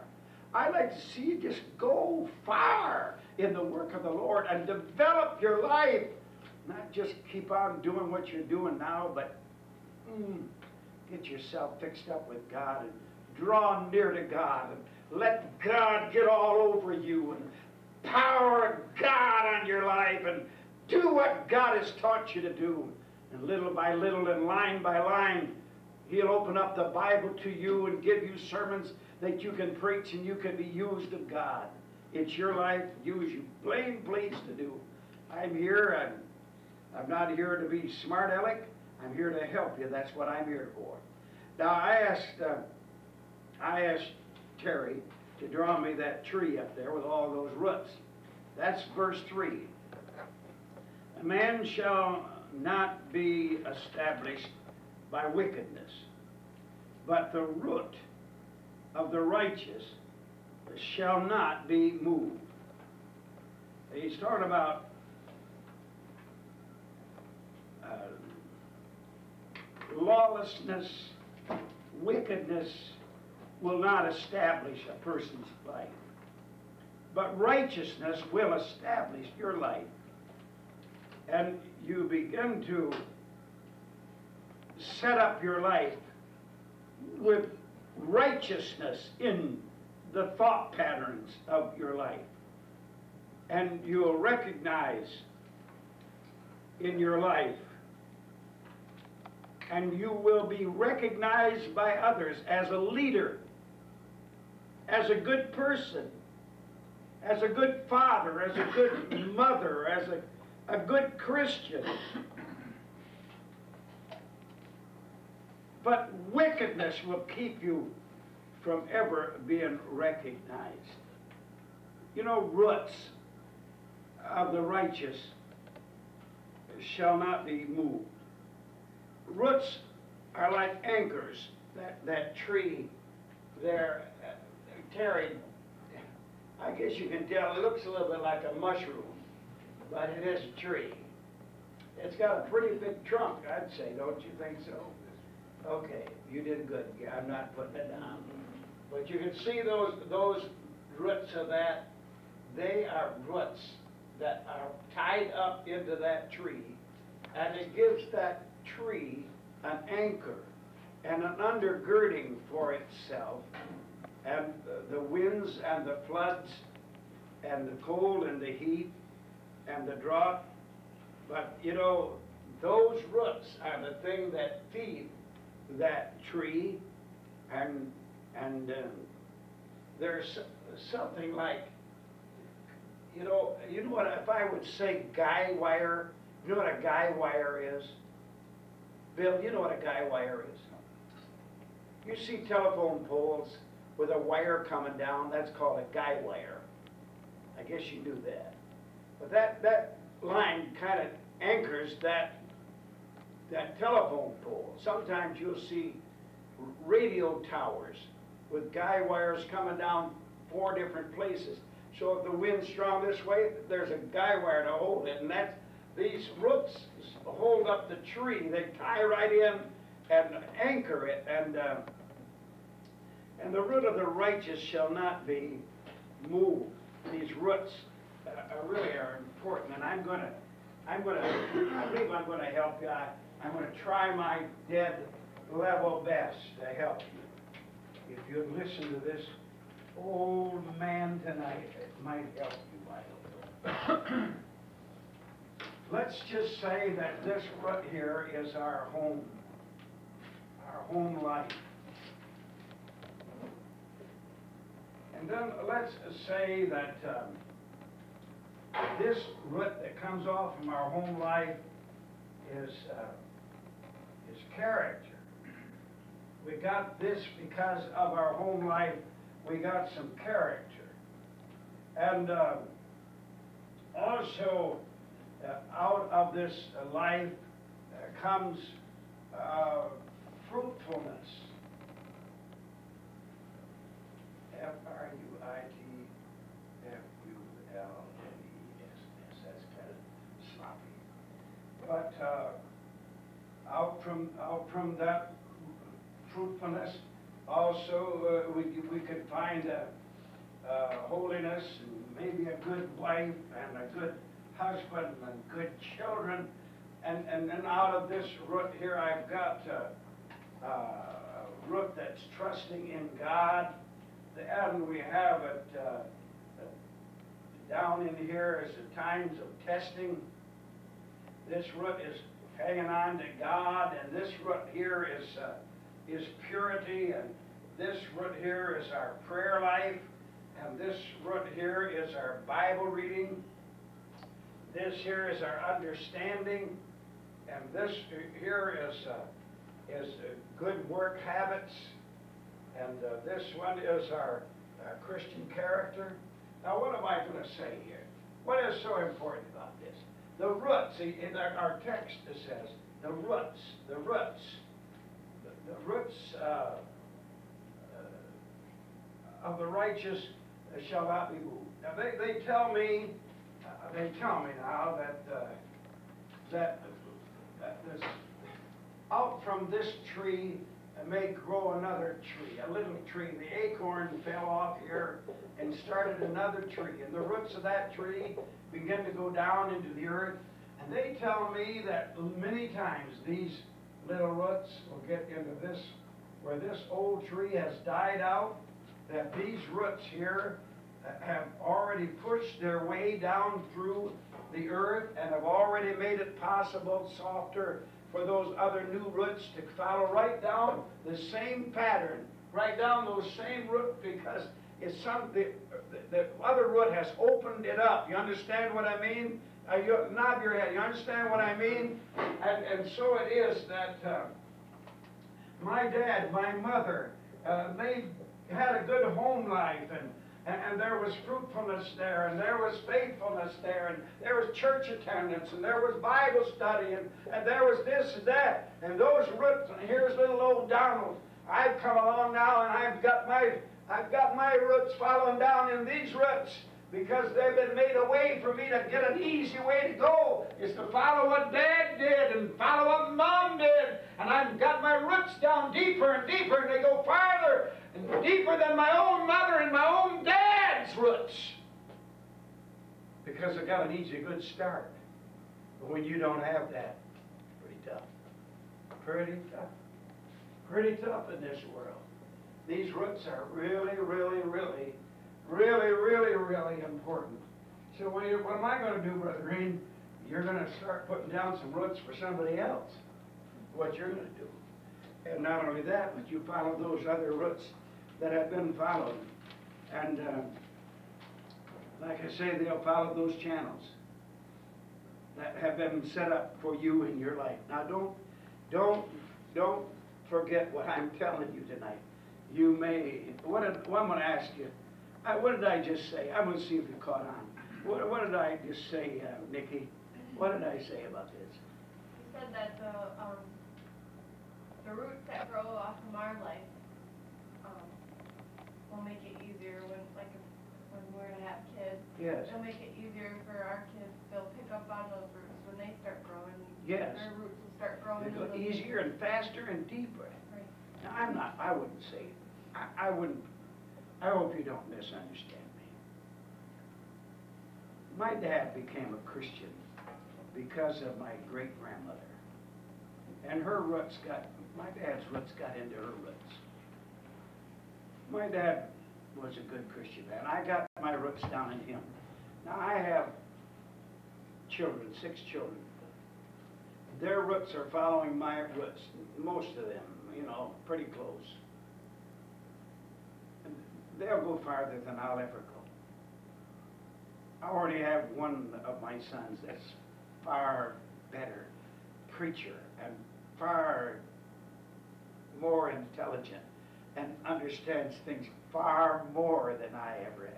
I'd like to see you just go far in the work of the Lord and develop your life. Not just keep on doing what you're doing now, but get yourself fixed up with God and draw near to God and let God get all over you and power of God on your life and do what God has taught you to do. And little by little and line by line, He'll open up the Bible to you and give you sermons that you can preach and you can be used of God. It's your life. Use you plain pleased to do. I'm here. I'm not here to be smart aleck. I'm here to help you. That's what I'm here for. Now I asked Terry to draw me that tree up there with all those roots. That's verse 3. A man shall not be established by wickedness, but the root of the righteous shall not be moved. He's talking about lawlessness, wickedness will not establish a person's life, but righteousness will establish your life. And you begin to set up your life with righteousness in the thought patterns of your life. And you'll recognize in your life, and you will be recognized by others as a leader, as a good person, as a good father, as a good mother, as a good Christian. But wickedness will keep you from ever being recognized. You know, roots of the righteous shall not be moved. Roots are like anchors. That tree there, Terry, I guess you can tell, it looks a little bit like a mushroom, but it is a tree. It's got a pretty big trunk, I'd say, don't you think so? Okay, you did good. Yeah, I'm not putting it down. But you can see those roots of that. They are roots that are tied up into that tree, and it gives that tree an anchor and an undergirding for itself, and the winds and the floods and the cold and the heat and the drought. But you know, those roots are the thing that feed that tree and there's something like, you know what, if I would say guy wire, you know what a guy wire is? Bill, you know what a guy wire is? You see telephone poles with a wire coming down, that's called a guy wire. I guess you knew that. But that line kind of anchors that telephone pole. Sometimes you'll see radio towers with guy wires coming down 4 different places. So if the wind's strong this way, there's a guy wire to hold it, and these roots hold up the tree. They tie right in and anchor it, and the root of the righteous shall not be moved. These roots really are important, and I believe I'm gonna help you. I'm gonna try my dead level best to help you. If you'd listen to this old man tonight, it might help you, I hope. Let's just say that this root here is our home life. And then let's say that this root that comes off from our home life is character. We got this because of our home life. We got some character. And also out of this life comes fruitfulness. F-R-U-I-T-F-U-L-N-E-S-S. That's kind of sloppy. But out from that fruitfulness, also we could find holiness, and maybe a good wife and a good husband and good children, and then out of this root here I've got a root that's trusting in God, and we have it down in here is the times of testing. This root is hanging on to God, and this root here is purity, and this root here is our prayer life, and this root here is our Bible reading. This here is our understanding, and this here is good work habits, and this one is our Christian character. Now, what am I going to say here? What is so important about this? The roots. See, in our text it says the roots of the righteous shall not be moved. Now, they tell me now that this, out from this tree may grow another tree, a little tree. The acorn fell off here and started another tree, and the roots of that tree begin to go down into the earth. And they tell me that many times these little roots will get into this, where this old tree has died out, that these roots here have already pushed their way down through the earth and have already made it possible, softer, for those other new roots to follow right down the same pattern, right down those same roots, because it's the other root has opened it up. You understand what I mean? You nod your head. You understand what I mean? And so it is that my dad, my mother, they had a good home life, and there was fruitfulness there, and there was faithfulness there, and there was church attendance, and there was Bible study, and there was this and that, and those roots. And here's little old Donald. I've come along now, and I've got my roots following down in these roots, because they've been made a way for me to get an easy way to go, is to follow what Dad did and follow what Mom did. And I've got my roots down deeper and deeper, and they go farther and deeper than my own mother and my own dad's roots. Because I got an easy, good start. But when you don't have that, pretty tough. Pretty tough. Pretty tough in this world. These roots are really, really, really, really, really, really important. So what am I going to do, Brother Green? You're going to start putting down some roots for somebody else. What you're going to do. And not only that, but you follow those other roots that have been followed. And like I say, they'll follow those channels that have been set up for you in your life. Now don't forget what I'm telling you tonight. You may, I'm going to ask you, what did I just say? I'm going to see if you caught on. What did I just say, Nikki? What did I say about this? You said that the roots that grow off from our life will make it easier when we're going to have kids. Yes. It'll make it easier for our kids. They'll pick up on those roots when they start growing. Yes. Their roots will start growing. They go easier and faster and deeper. Right. Now, I wouldn't say, I wouldn't, I hope you don't misunderstand me. My dad became a Christian because of my great-grandmother. And my dad's roots got into her roots. My dad was a good Christian man. I got my roots down in him. Now I have children, 6 children. Their roots are following my roots, most of them, you know, pretty close. And they'll go farther than I'll ever go. I already have one of my sons that's far better preacher and far more intelligent and understands things far more than I ever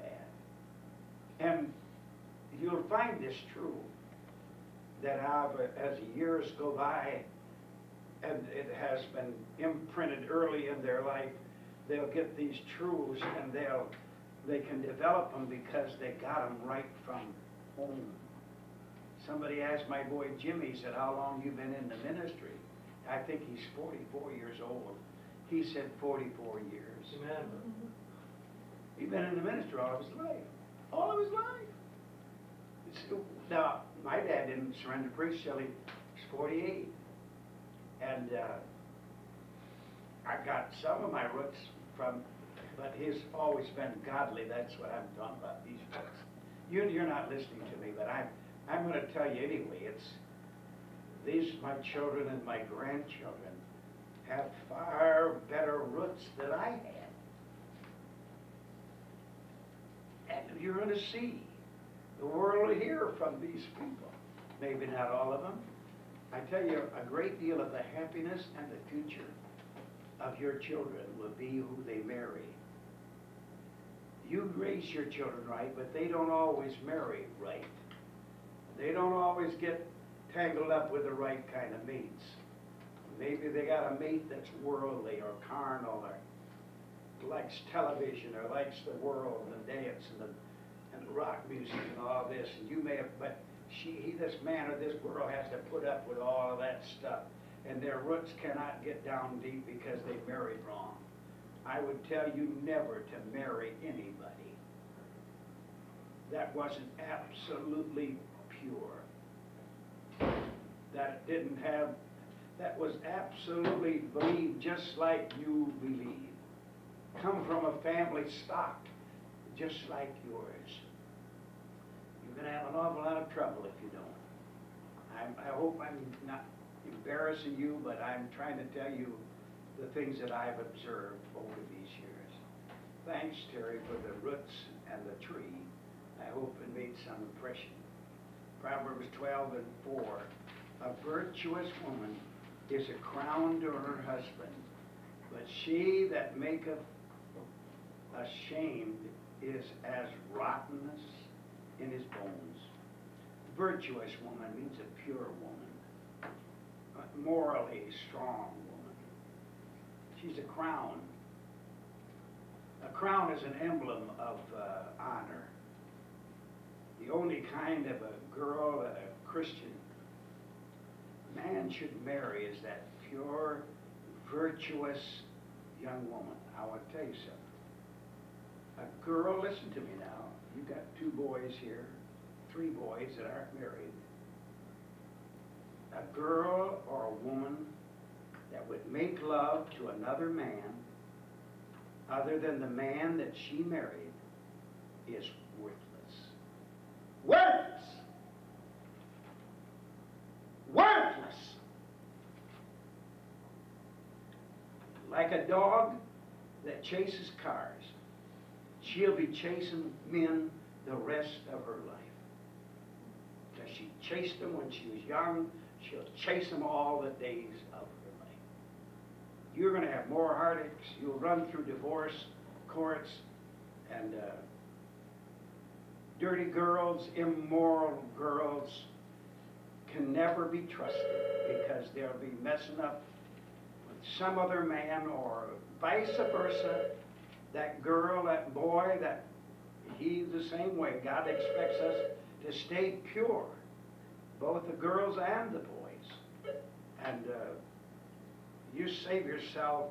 had. And you'll find this true, that as the years go by and it has been imprinted early in their life, they'll get these truths and they can develop them because they got them right from home. Somebody asked my boy Jimmy, said, how long you been in the ministry? I think he's 44 years old. He said 44 years. Amen. He's been in the ministry all of his life. All of his life. Now, my dad didn't surrender to preach till he was 48. And I got some of my roots from, but he's always been godly. That's what I'm talking about, these books. You're not listening to me, but I'm going to tell you anyway. These, my children and my grandchildren, have far better roots than I had. And you're going to see. The world will hear from these people. Maybe not all of them. I tell you, a great deal of the happiness and the future of your children will be who they marry. You raise your children right, but they don't always marry right. They don't always get tangled up with the right kind of mates. Maybe they got a mate that's worldly or carnal or likes television or likes the world and dance and rock music and all this, and you may have, but this man or this girl has to put up with all of that stuff, and their roots cannot get down deep because they married wrong. I would tell you never to marry anybody that wasn't absolutely pure, that was absolutely believed just like you believe, come from a family stock just like yours. You're going to have an awful lot of trouble if you don't. I hope I'm not embarrassing you, but I'm trying to tell you the things that I've observed over these years. Thanks, Terry, for the roots and the tree. I hope it made some impression. Proverbs 12 and 4. A virtuous woman is a crown to her husband, but she that maketh ashamed is as rottenness in his bones. Virtuous woman means a pure woman, a morally strong woman. She's a crown. A crown is an emblem of honor. The only kind of a girl, a Christian man should marry is that pure, virtuous young woman. I want to tell you something. A girl, listen to me now. You've got 2 boys here, 3 boys that aren't married. A girl or a woman that would make love to another man other than the man that she married is worthless. Worthless! Worthless! Like a dog that chases cars, she'll be chasing men the rest of her life. Because she chased them when she was young, she'll chase them all the days of her life. You're going to have more heartaches. You'll run through divorce courts, and dirty girls, immoral girls can never be trusted because they'll be messing up with some other man, or vice versa. That girl, that boy, that he's the same way. God expects us to stay pure, both the girls and the boys. And you save yourself.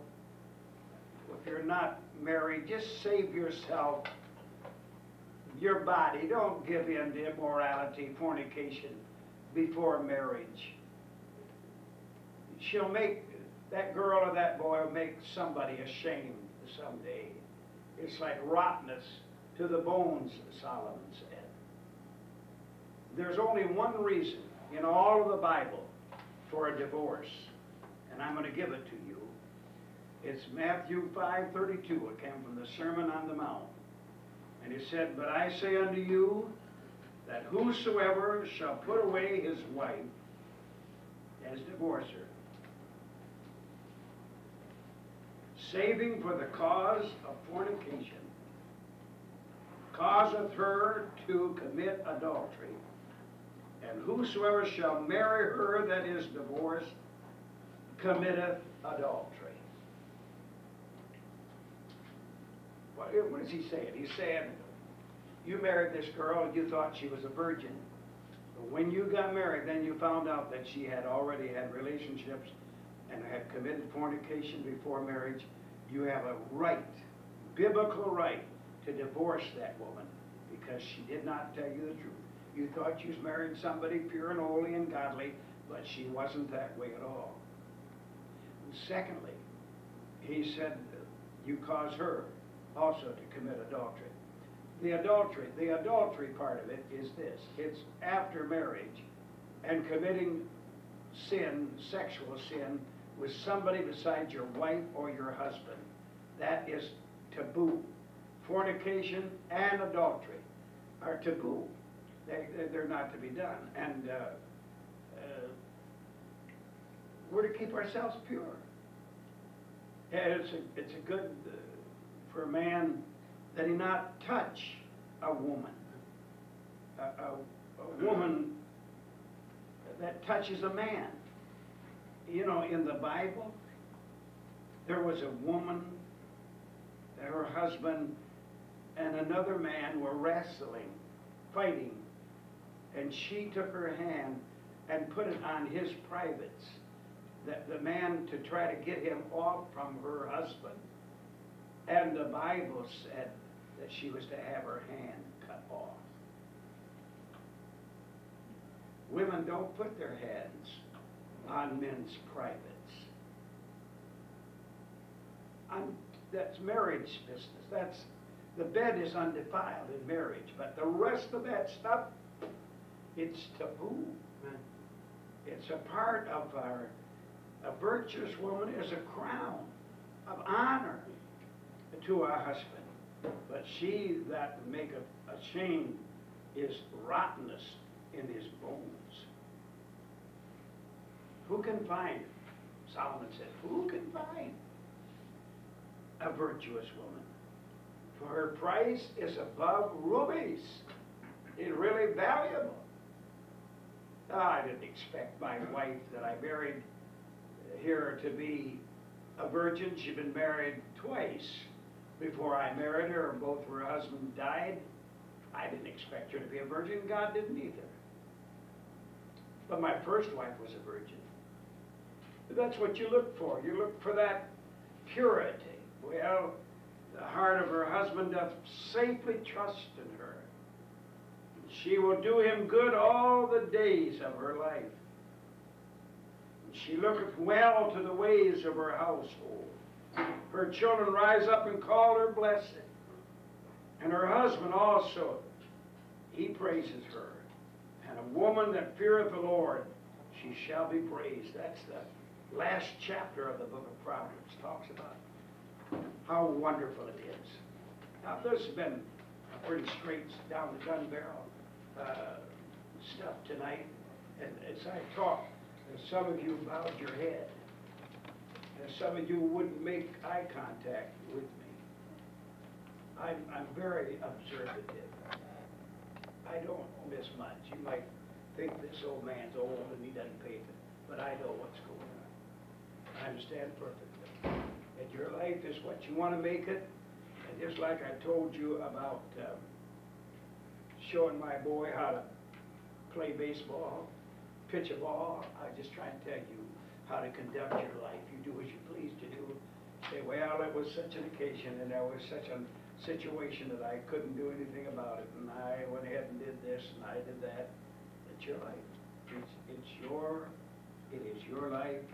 If you're not married, just save yourself your body. Don't give in to immorality, fornication before marriage. She'll make, that girl or that boy will make somebody ashamed someday. It's like rottenness to the bones, Solomon said. There's only one reason in all of the Bible for a divorce, and I'm going to give it to you. It's Matthew 5:32. It came from the Sermon on the Mount. And he said, "But I say unto you, that whosoever shall put away his wife, as divorce her, saving for the cause of fornication, causeth her to commit adultery. And whosoever shall marry her that is divorced, committeth adultery." What is he saying? He's saying, you married this girl and you thought she was a virgin. But when you got married, then you found out that she had already had relationships and had committed fornication before marriage. You have a right, biblical right, to divorce that woman because she did not tell you the truth. You thought you was marrying somebody pure and holy and godly, but she wasn't that way at all. And secondly, he said you cause her also to commit adultery. The adultery part of it is this. It's after marriage and committing sin, sexual sin, with somebody besides your wife or your husband. That is taboo. Fornication and adultery are taboo. They're not to be done. And we're to keep ourselves pure. And it's a good for a man that he not touch a woman. A woman that touches a man. You know, in the Bible, there was a woman, her husband and another man were wrestling, fighting, and she took her hand and put it on his privates, the man, to try to get him off from her husband. And the Bible said that she was to have her hand cut off. Women don't put their hands on men's privates. That's marriage business. The bed is undefiled in marriage, but the rest of that stuff, it's taboo. It's a part of a virtuous woman is a crown of honor to a husband. But she that make a shame is rottenness in his bones. Who can find, Solomon said, who can find a virtuous woman? For her price is above rubies. It's really valuable. I didn't expect my wife that I married here to be a virgin. She'd been married twice before I married her, and both her husbands died. I didn't expect her to be a virgin. God didn't either. But my first wife was a virgin. That's what you look for. You look for that purity. Well, the heart of her husband doth safely trust in her. She will do him good all the days of her life. She looketh well to the ways of her household. Her children rise up and call her blessed. And her husband also, he praises her. And a woman that feareth the Lord, she shall be praised. That's last chapter of the book of Proverbs talks about how wonderful it is. Now, this has been a pretty straight down the gun barrel stuff tonight, and as I talk, some of you bowed your head, and some of you wouldn't make eye contact with me. I'm very observative. I don't miss much. You might think this old man's old and he doesn't pay it, but I know what's going on. I understand perfectly. And your life is what you want to make it. And just like I told you about showing my boy how to play baseball, pitch a ball, I was just trying to tell you how to conduct your life. You do as you please to do. Say, well, it was such an occasion and there was such a situation that I couldn't do anything about it, and I went ahead and did this and I did that. It's your life. It is your life.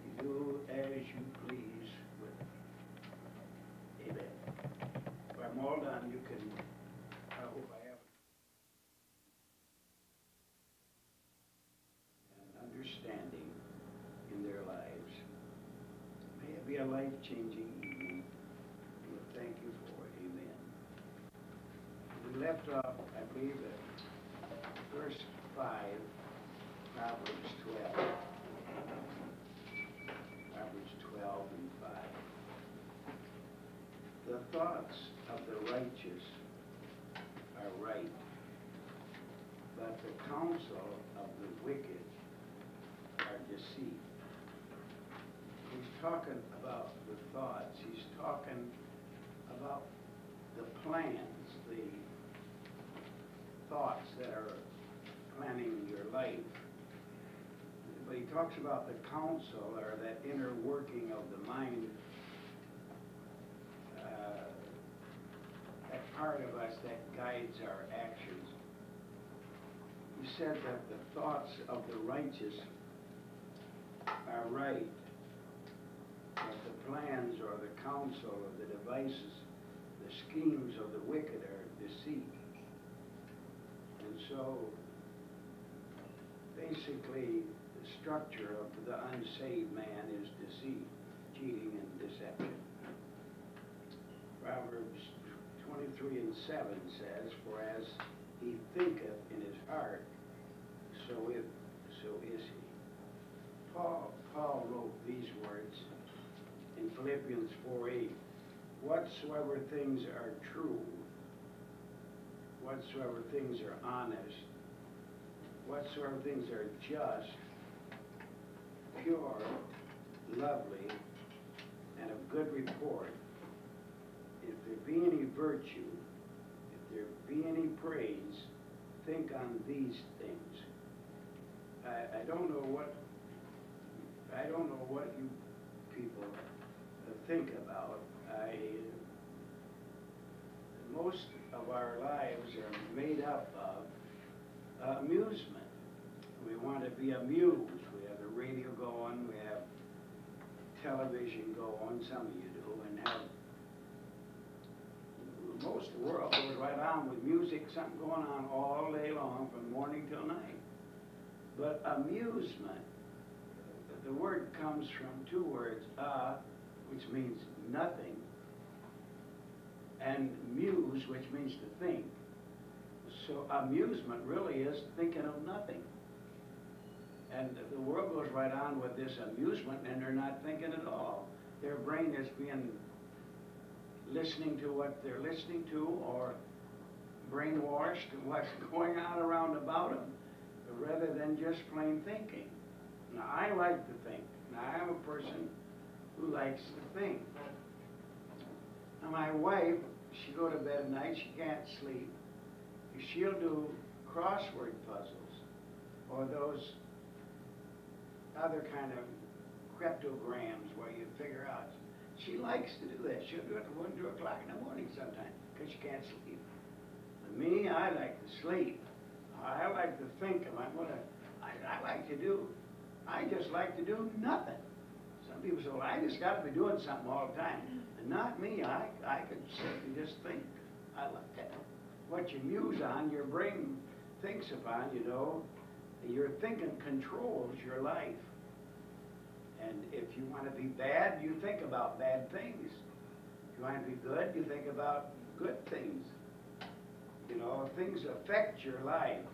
You do as you please with it. Amen. If I'm all done, you can, I hope I have an understanding in their lives. May it be a life-changing evening. And thank you for it. Amen. We left off, I believe, at verse 5, Proverbs 12. Proverbs 12 and 5. The thoughts of the righteous are right, but the counsel of the wicked are deceit. He's talking about the thoughts. He's talking about the plans, the thoughts that are planning your life. But he talks about the counsel, or that inner working of the mind, that part of us that guides our actions. He said that the thoughts of the righteous are right, but the plans or the counsel of the devices, the schemes of the wicked are deceit. And so, basically, the structure of the unsaved man is deceit, cheating, and deception. Proverbs 23 and 7 says, "For as he thinketh in his heart, so is he." Paul wrote these words in Philippians 4:8, "Whatsoever things are true, whatsoever things are honest, whatsoever things are just, pure, lovely, and of good report, if there be any virtue, if there be any praise, think on these things." I don't know what you people think about. Most of our lives are made up of amusement. We want to be amused. We have the radio going, we have television going, some of you do, and have most of the world goes right on with music, something going on all day long from morning till night. But amusement, the word comes from two words, which means nothing, and muse, which means to think. So amusement really is thinking of nothing. And the world goes right on with this amusement, and they're not thinking at all. Their brain is being listening to what they're listening to, or brainwashed to what's going on around about them, rather than just plain thinking. Now, I like to think. Now, I'm a person who likes to think. Now, my wife, she go to bed at night, she can't sleep. She'll do crossword puzzles, or those other kind of cryptograms where you figure out. She likes to do that. She'll do it at 1, 2 o'clock in the morning sometimes, because she can't sleep. But me, I like to sleep. I like to think about what I like to do. I just like to do nothing. Some people say, well, I just got to be doing something all the time. And not me. I could sit and just think. I like that. What you muse on, your brain thinks upon, you know. Your thinking controls your life. And if you want to be bad, you think about bad things. If you want to be good, you think about good things. You know, things affect your life.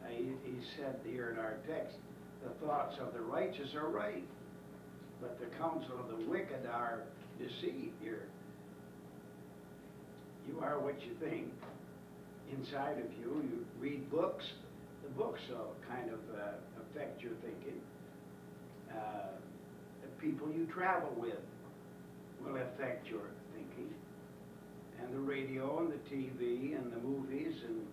He said here in our text, the thoughts of the righteous are right, but the counsel of the wicked are deceit. You are what you think. Inside of you, you read books. The books will kind of affect your thinking. The people you travel with will affect your thinking. And the radio and the TV and the movies and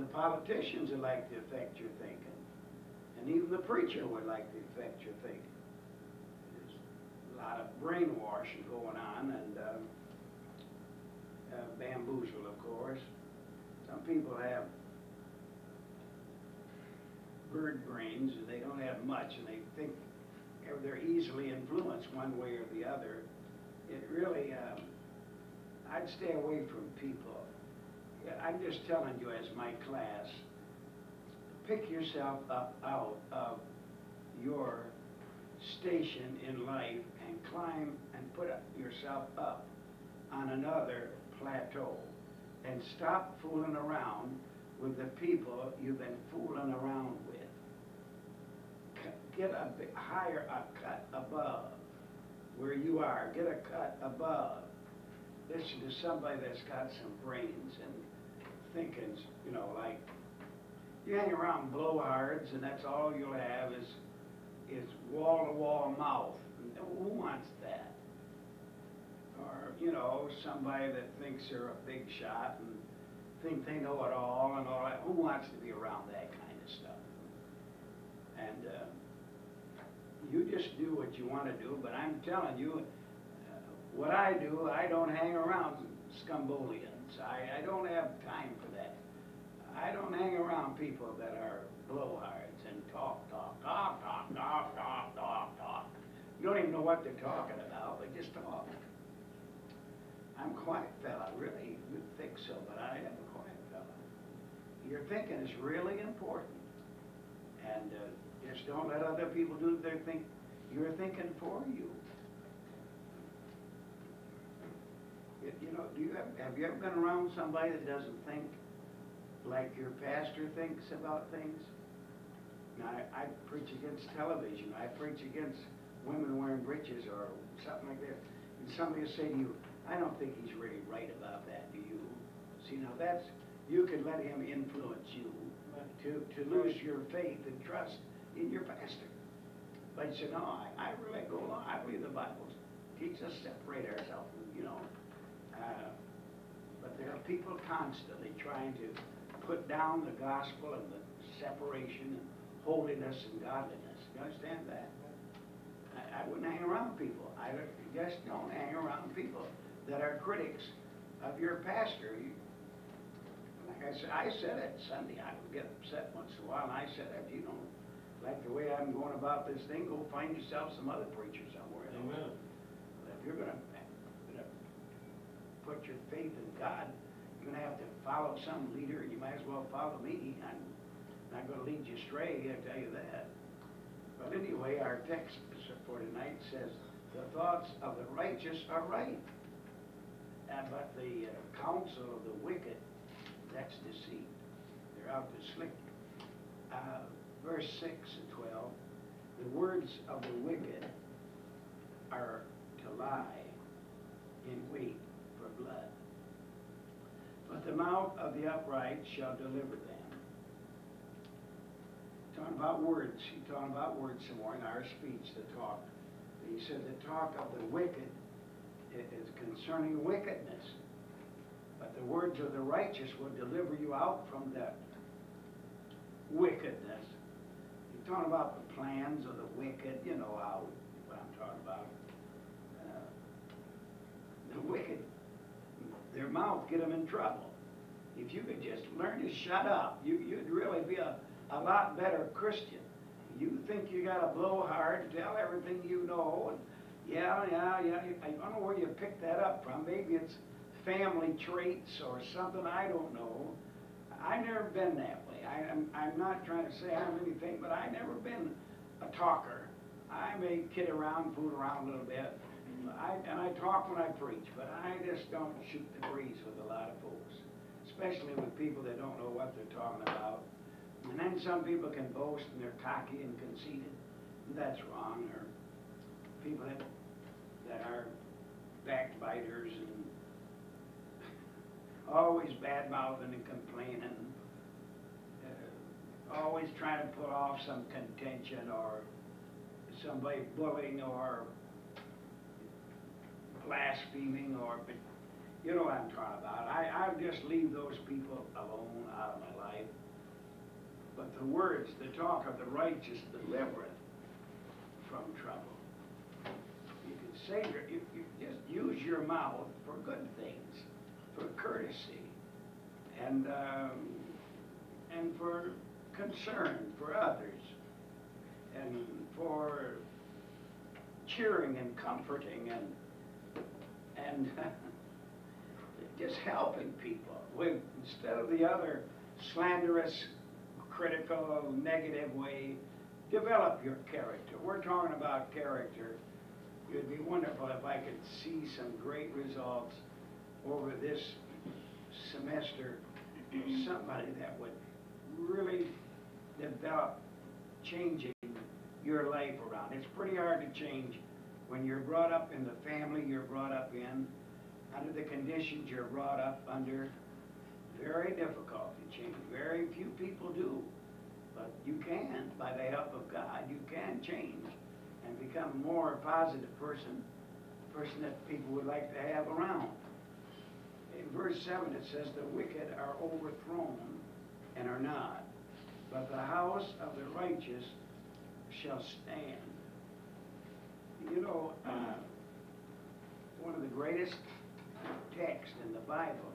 the politicians would like to affect your thinking. And even the preacher would like to affect your thinking. There's a lot of brainwashing going on and bamboozle, of course. Some people have bird brains and they don't have much and they think they're easily influenced one way or the other. It really, I'd stay away from people. I'm just telling you as my class, pick yourself up out of your station in life and climb and put yourself up on another plateau and stop fooling around with the people you've been fooling around with. Get a bit higher, a cut above where you are. Get a cut above. Listen to somebody that's got some brains and thinkings, you know, like you hang around blowhards and that's all you'll have is wall-to-wall mouth. Who wants that? Or, you know, somebody that thinks they're a big shot and think they know it all and all that. Who wants to be around that kind of stuff? And you just do what you want to do, but I'm telling you, what I do, I don't hang around scumbolians. I don't have time for that. I don't hang around people that are blowhards and talk. You don't even know what they're talking about, they just talk. I'm a quiet fella, really. You'd think so, but I am a quiet fella. Your thinking is really important. And just don't let other people do their think. You're thinking for you. You know, have you ever been around somebody that doesn't think like your pastor thinks about things? Now, I preach against television. I preach against women wearing breeches or something like that. And somebody will say to you, I don't think he's really right about that, do you? See, now that's, you can let him influence you to lose your faith and trust in your pastor. But you say, no, I really go along. I believe the Bible teaches us to separate ourselves, you know. But there are people constantly trying to put down the gospel and the separation and holiness and godliness. You understand that? I wouldn't hang around people. I just don't hang around people that are critics of your pastor. Like I said it Sunday. I would get upset once in a while, and I said, if you don't like the way I'm going about this thing, go find yourself some other preacher somewhere. Amen. If you're going to put your faith in God, you're going to have to follow some leader, and you might as well follow me. I'm not going to lead you astray, I tell you that. But anyway, our text for tonight says, the thoughts of the righteous are right, but the counsel of the wicked, that's deceit. They're out to slick you. Verse 6 and 12, the words of the wicked are to lie in wait for blood, but the mouth of the upright shall deliver them. Talking about words, he's talking about words some more in our speech, the talk. He said the talk of the wicked is concerning wickedness, but the words of the righteous will deliver you out from that wickedness. He's talking about the plans of the wicked, you know how, what I'm talking about. The wicked, their mouth get them in trouble. If you could just learn to shut up, you'd really be a lot better Christian. You think you got to blow hard, tell everything you know, and yeah. I don't know where you picked that up from. Maybe it's family traits or something, I don't know. I've never been that way. I'm not trying to say I'm anything, but I've never been a talker. I may kid around, fool around a little bit. And I talk when I preach, but I just don't shoot the breeze with a lot of folks, especially with people that don't know what they're talking about. And then some people can boast and they're cocky and conceited. That's wrong. Or people that are backbiters and always bad-mouthing and complaining, always trying to put off some contention or somebody bullying or blaspheming or, but you know what I'm talking about. I just leave those people alone out of my life. But the words, the talk of the righteous delivereth from trouble. You can say, you just use your mouth for good things, for courtesy, and for concern for others, and for cheering and comforting and just helping people with, instead of the other slanderous, critical, negative way. Develop your character. We're talking about character. It would be wonderful if I could see some great results over this semester. Somebody that would really develop changing your life around. It's pretty hard to change when you're brought up in the family you're brought up in, under the conditions you're brought up under. Very difficult to change. Very few people do. But you can, by the help of God, you can change and become a more positive person, a person that people would like to have around. In verse 7 it says, the wicked are overthrown and are not, but the house of the righteous shall stand. You know, one of the greatest texts in the Bible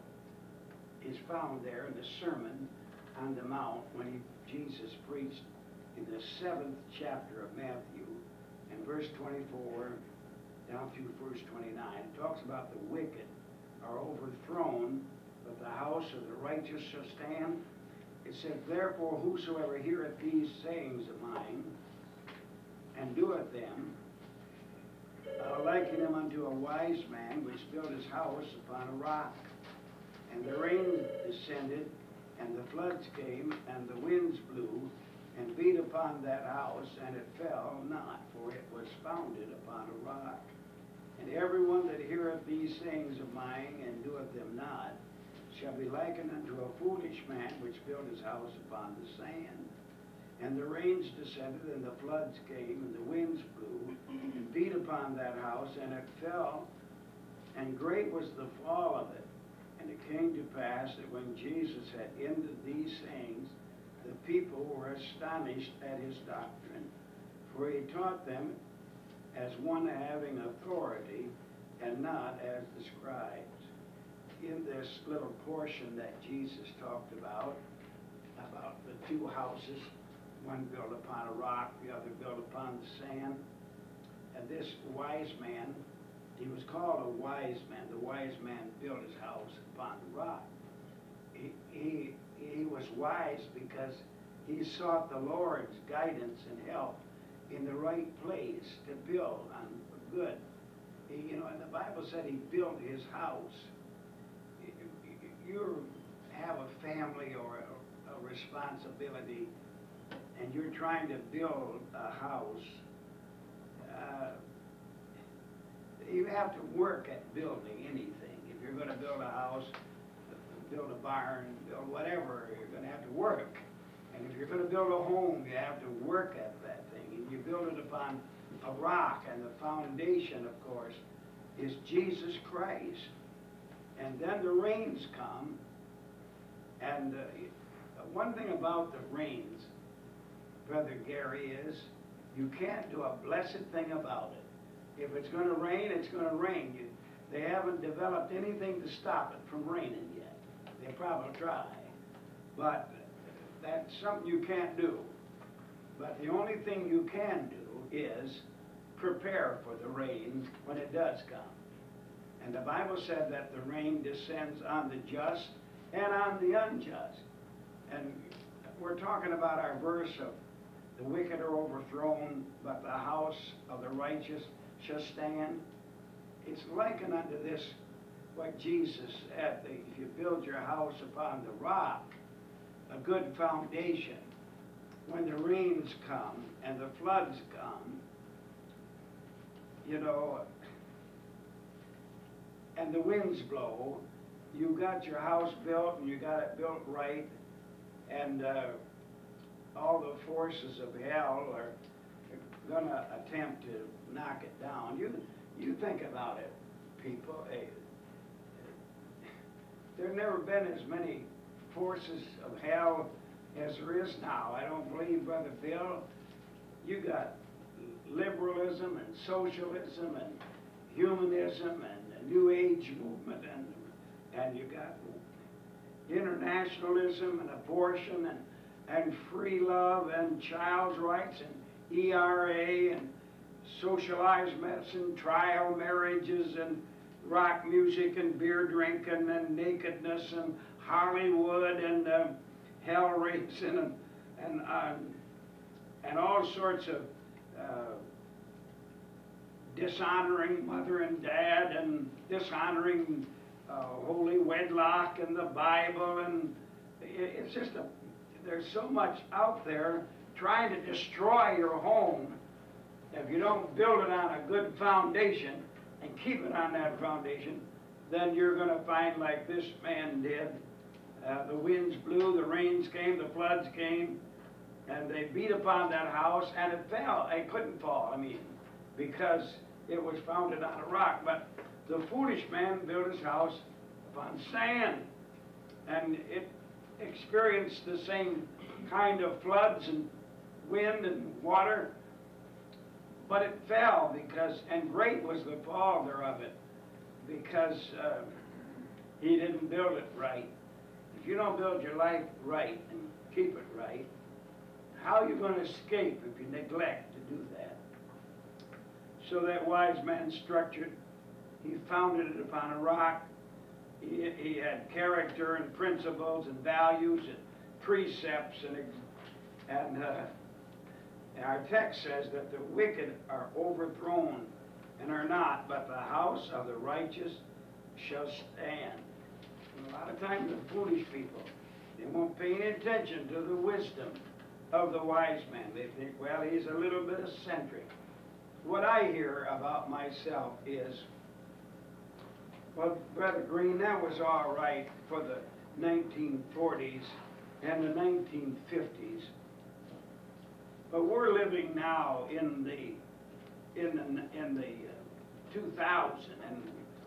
is found there in the Sermon on the Mount when Jesus preached in the 7th chapter of Matthew, and verse 24 down through verse 29. It talks about the wicked are overthrown, but the house of the righteous shall stand. It says, therefore whosoever heareth these sayings of mine, and doeth them, I'll liken him unto a wise man which built his house upon a rock. And the rain descended, and the floods came, and the winds blew, and beat upon that house, and it fell not, for it was founded upon a rock. And everyone that heareth these sayings of mine, and doeth them not, shall be likened unto a foolish man which built his house upon the sand. And the rains descended, and the floods came, and the winds blew, and beat upon that house, and it fell, and great was the fall of it. And it came to pass that when Jesus had ended these sayings, the people were astonished at his doctrine, for he taught them as one having authority, and not as the scribes. In this little portion that Jesus talked about the two houses, one built upon a rock, the other built upon the sand, and this wise man, he was called a wise man. The wise man built his house upon the rock. He was wise because he sought the Lord's guidance and help in the right place to build on good. And the Bible said he built his house. You have a family or a responsibility, and you're trying to build a house. You have to work at building anything. If you're going to build a house, build a barn, build whatever, you're going to have to work. And if you're going to build a home, you have to work at that thing. And you build it upon a rock, and the foundation, of course, is Jesus Christ. And then the rains come, and one thing about the rains, Brother Gary, is you can't do a blessed thing about it. If it's going to rain, it's going to rain. They haven't developed anything to stop it from raining yet. They probably try, but that's something you can't do. But the only thing you can do is prepare for the rain when it does come. And the Bible said that the rain descends on the just and on the unjust. And we're talking about our verse of the wicked are overthrown, but the house of the righteous shall stand. It's likened unto this, what Jesus said, that if you build your house upon the rock, a good foundation, when the rains come and the floods come, you know, and the winds blow, you got your house built and you got it built right, and all the forces of hell are gonna attempt to knock it down. You think about it, people. There's never been as many forces of hell as there is now. I don't believe, Brother Bill, you got liberalism and socialism and humanism and the New Age movement, and you got internationalism and abortion and free love and child's rights and ERA and socialized medicine, trial marriages and rock music and beer drinking and nakedness and Hollywood and hell raising and all sorts of dishonoring mother and dad and dishonoring holy wedlock and the Bible, and it's just there's so much out there trying to destroy your home. If you don't build it on a good foundation and keep it on that foundation, then you're going to find like this man did. The winds blew, the rains came, the floods came, and they beat upon that house, and it fell. It couldn't fall, I mean, because it was founded on a rock. But the foolish man built his house upon sand, and it experienced the same kind of floods and wind and water, but it fell because, and great was the fall thereof it, because he didn't build it right. If you don't build your life right and keep it right, how are you going to escape if you neglect to do that? So that wise man structured, he founded it upon a rock. He had character and principles and values and precepts, and our text says that the wicked are overthrown and are not, but the house of the righteous shall stand. And a lot of times the foolish people, they won't pay any attention to the wisdom of the wise man. They think, well, he's a little bit eccentric. What I hear about myself is, well, Brother Green, that was all right for the 1940s and the 1950s, but we're living now in the 2000s, and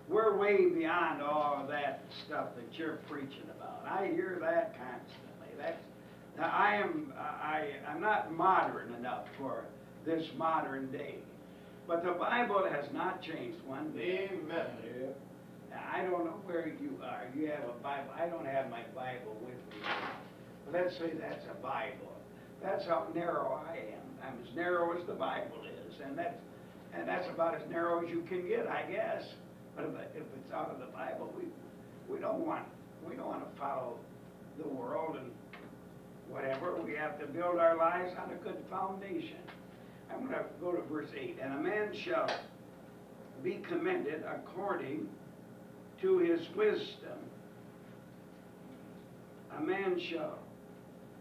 we're way beyond all of that stuff that you're preaching about. I hear that constantly. I'm not modern enough for this modern day, but the Bible has not changed one bit. Amen. I don't know where you are. You have a Bible. I don't have my Bible with me. But let's say that's a Bible. That's how narrow I am. I'm as narrow as the Bible is, and that's about as narrow as you can get, I guess. But if it's out of the Bible, we don't want to follow the world and whatever. We have to build our lives on a good foundation. I'm going to go to verse 8. And a man shall be commended according to his wisdom. A man shall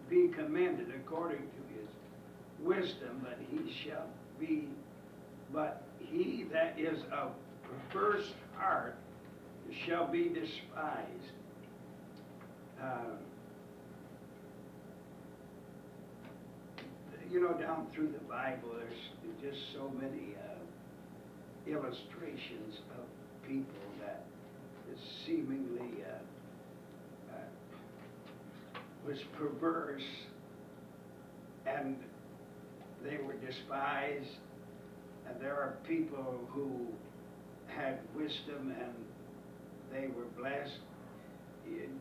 be commended according to his wisdom, but he that is of perverse heart shall be despised. You know, down through the Bible, there's just so many illustrations of people that seemingly was perverse, and they were despised. And there are people who had wisdom and they were blessed.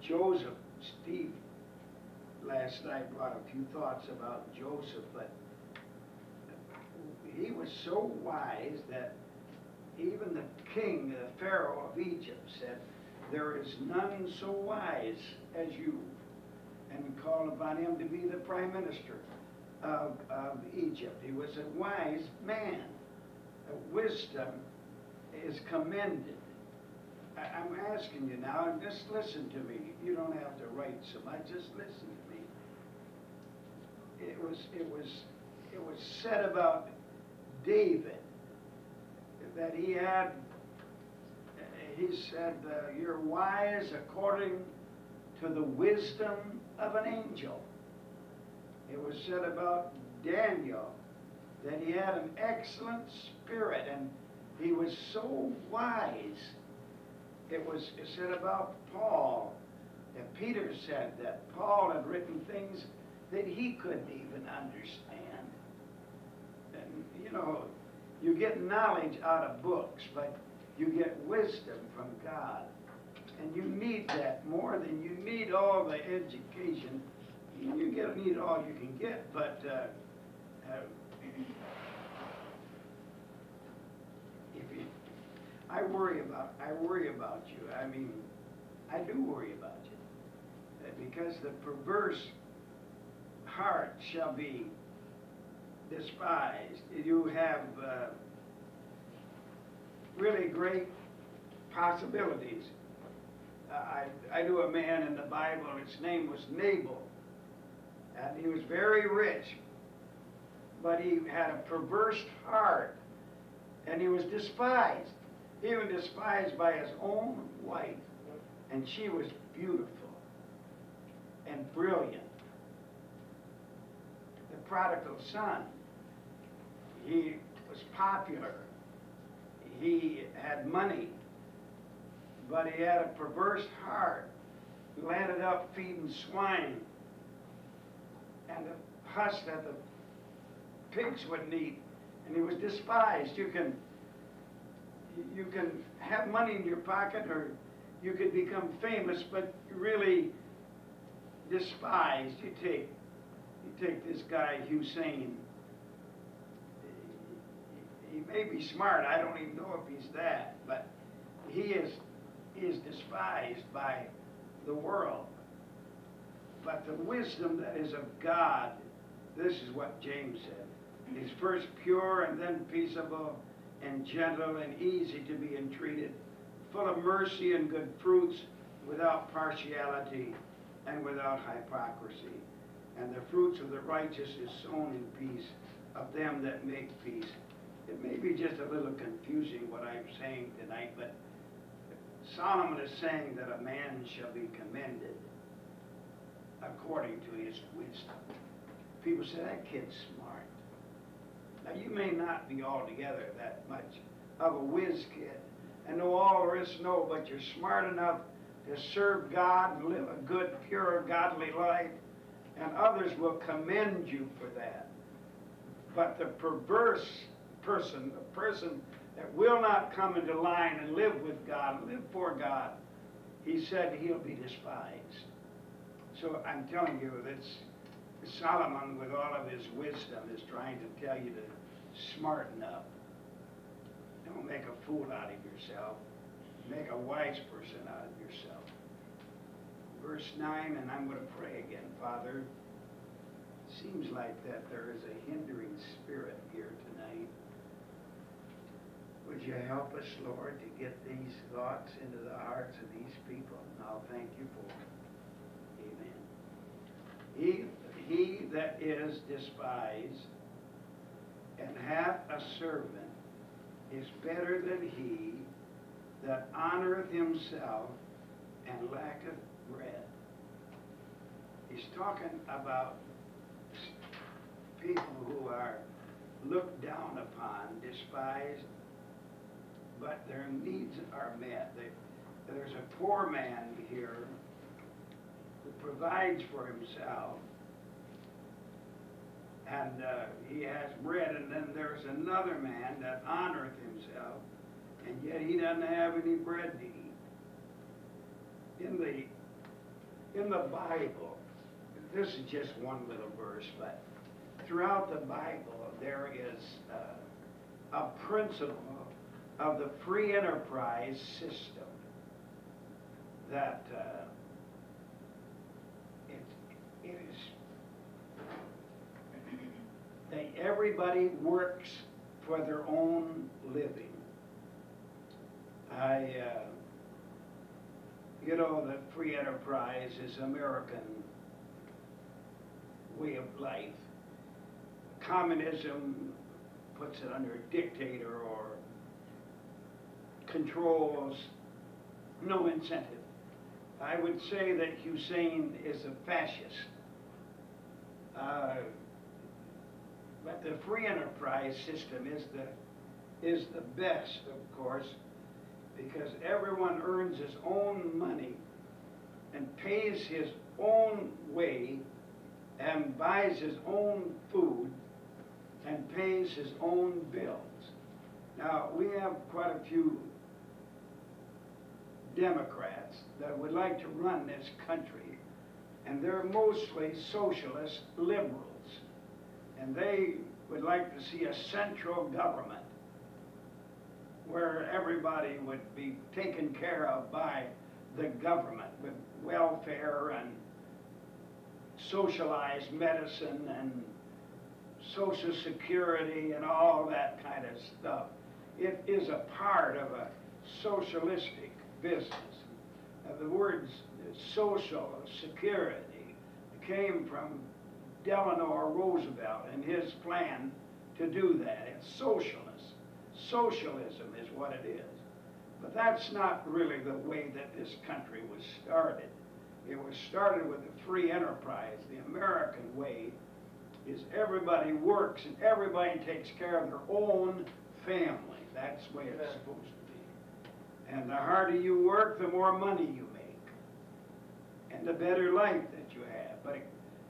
Joseph, Steve, last night brought a few thoughts about Joseph, but he was so wise that even the king, the Pharaoh of Egypt, said, "There is none so wise as you," and called upon him to be the prime minister of Egypt. He was a wise man. Wisdom is commended. I'm asking you now, and just listen to me. You don't have to write so much, just listen to me. It was said about David that he said, you're wise according to the wisdom of an angel. It was said about Daniel that he had an excellent spirit and he was so wise. It was said about Paul that Peter said that Paul had written things that he couldn't even understand. And you know, you get knowledge out of books, but you get wisdom from God. And you need that more than you need all the education. You need all you can get, but I worry about you. I mean, I do worry about you. Because the perverse heart shall be despised. You have really great possibilities. I knew a man in the Bible, his name was Nabal, and he was very rich, but he had a perverse heart, and he was despised, even despised by his own wife, and she was beautiful and brilliant. The prodigal son, he was popular, he had money, but he had a perverse heart. He landed up feeding swine and the husk that the pigs would eat, and he was despised. You can have money in your pocket, or you could become famous, but really despised. You take this guy Hussein. He may be smart. I don't even know if he's that, but he is despised by the world. But the wisdom that is of God, this is what James said, is first pure and then peaceable and gentle and easy to be entreated, full of mercy and good fruits, without partiality and without hypocrisy. And the fruits of the righteous is sown in peace of them that make peace. It may be just a little confusing what I'm saying tonight, but Solomon is saying that a man shall be commended according to his wisdom. People say, that kid's smart. Now, you may not be altogether that much of a whiz kid and know all there is to know, but you're smart enough to serve God and live a good, pure, godly life, and others will commend you for that. But the perverse person, the person that will not come into line and live with God, live for God, he said he'll be despised. So I'm telling you, that Solomon, with all of his wisdom, is trying to tell you to smarten up. Don't make a fool out of yourself. Make a wise person out of yourself. Verse 9, and I'm going to pray again. Father, seems like that there is a hindering spirit here tonight. Would you help us, Lord, to get these thoughts into the hearts of these people? And I'll thank you for it. Amen. He that is despised and hath a servant is better than he that honoreth himself and lacketh bread. He's talking about people who are looked down upon, despised, but their needs are met. There's a poor man here who provides for himself, and he has bread, and then there's another man that honoreth himself, and yet he doesn't have any bread to eat. In the Bible, this is just one little verse, but throughout the Bible there is a principle of the free enterprise system that it is everybody works for their own living. You know, the free enterprise is American way of life. Communism puts it under a dictator or controls, no incentive. I would say that Hussein is a fascist. But the free enterprise system is the best, of course, because everyone earns his own money and pays his own way and buys his own food and pays his own bills. Now, we have quite a few Democrats that would like to run this country, and they're mostly socialist liberals, and they would like to see a central government where everybody would be taken care of by the government with welfare and socialized medicine and Social Security and all that kind of stuff. It is a part of a socialistic business. The words social security came from Delano Roosevelt and his plan to do that. It's socialist. Socialism is what it is. But that's not really the way that this country was started. It was started with the free enterprise. The American way is everybody works and everybody takes care of their own family. That's the way it's supposed to be. And the harder you work, the more money you make. And the better life that you have. But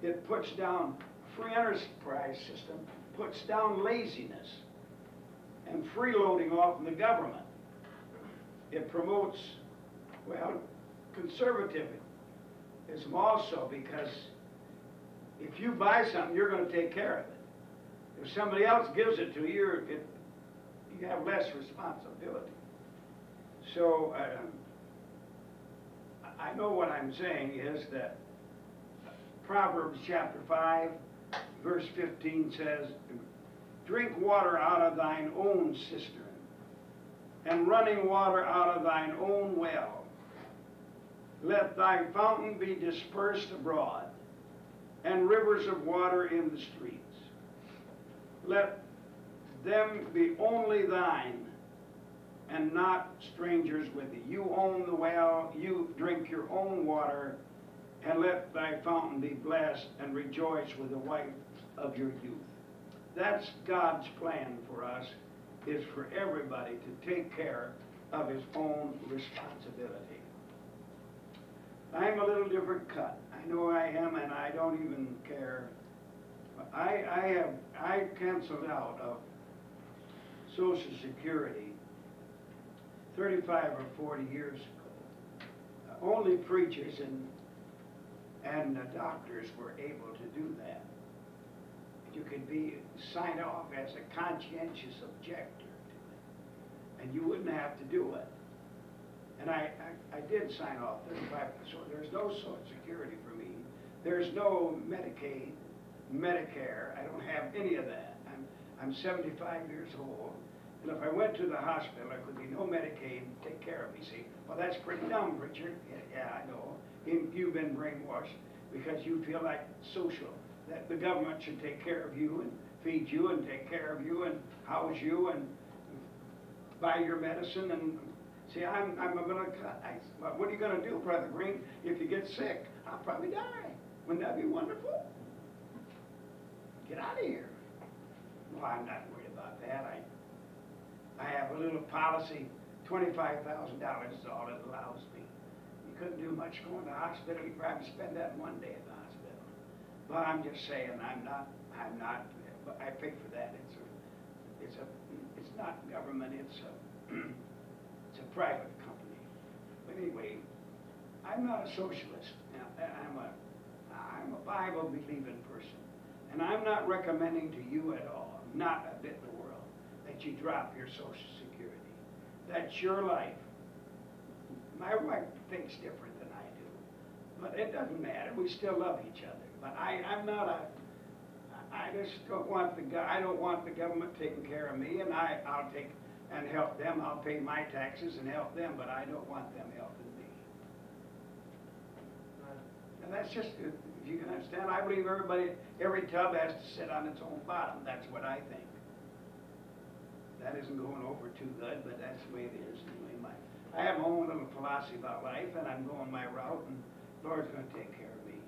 it puts down, free enterprise system puts down laziness and freeloading off in the government. It promotes, well, conservatism also, because if you buy something, you're going to take care of it. If somebody else gives it to you, you have less responsibility. So I know what I'm saying is that Proverbs chapter 5, verse 15 says, drink water out of thine own cistern, and running water out of thine own well. Let thy fountain be dispersed abroad, and rivers of water in the streets. Let them be only thine, and not strangers with thee. You own the well, you drink your own water, and let thy fountain be blessed, and rejoice with the wife of your youth. That's God's plan for us, is for everybody to take care of his own responsibility. I'm a little different cut. I know I am, and I don't even care. I canceled out of Social Security 35 or 40 years ago. Only preachers and doctors were able to do that. You could be signed off as a conscientious objector to it, and you wouldn't have to do it. And I did sign off 35, so there's no Social Security for me. There's no Medicaid, Medicare. I don't have any of that. I'm 75 years old, and if I went to the hospital, there could be no Medicaid to take care of me. See, well, that's pretty dumb, Richard. Yeah, I know. You've been brainwashed because you feel like that the government should take care of you and feed you and take care of you and house you and buy your medicine. And see, I'm going to cut. Well, what are you going to do, Brother Green? If you get sick, I'll probably die. Wouldn't that be wonderful? Get out of here. Well, I'm not worried about that. I have a little policy. $25,000 is all it allows me. You couldn't do much going to the hospital. You probably spend that one day at the hospital. But I'm just saying, I'm not, but I pay for that. It's not government, it's a private company. But anyway, I'm not a socialist. I'm a Bible-believing person. And I'm not recommending to you at all, not a bit in the world, that you drop your Social Security. That's your life. My wife thinks different than I do. But it doesn't matter. We still love each other. But I'm not I just don't want I don't want the government taking care of me, and I'll take and help them. I'll pay my taxes and help them, but I don't want them helping me. And that's just, if you can understand, I believe every tub has to sit on its own bottom. That's what I think. That isn't going over too good, but that's the way it is. Anyway, I have my own little philosophy about life, and I'm going my route, and the Lord's going to take care of me.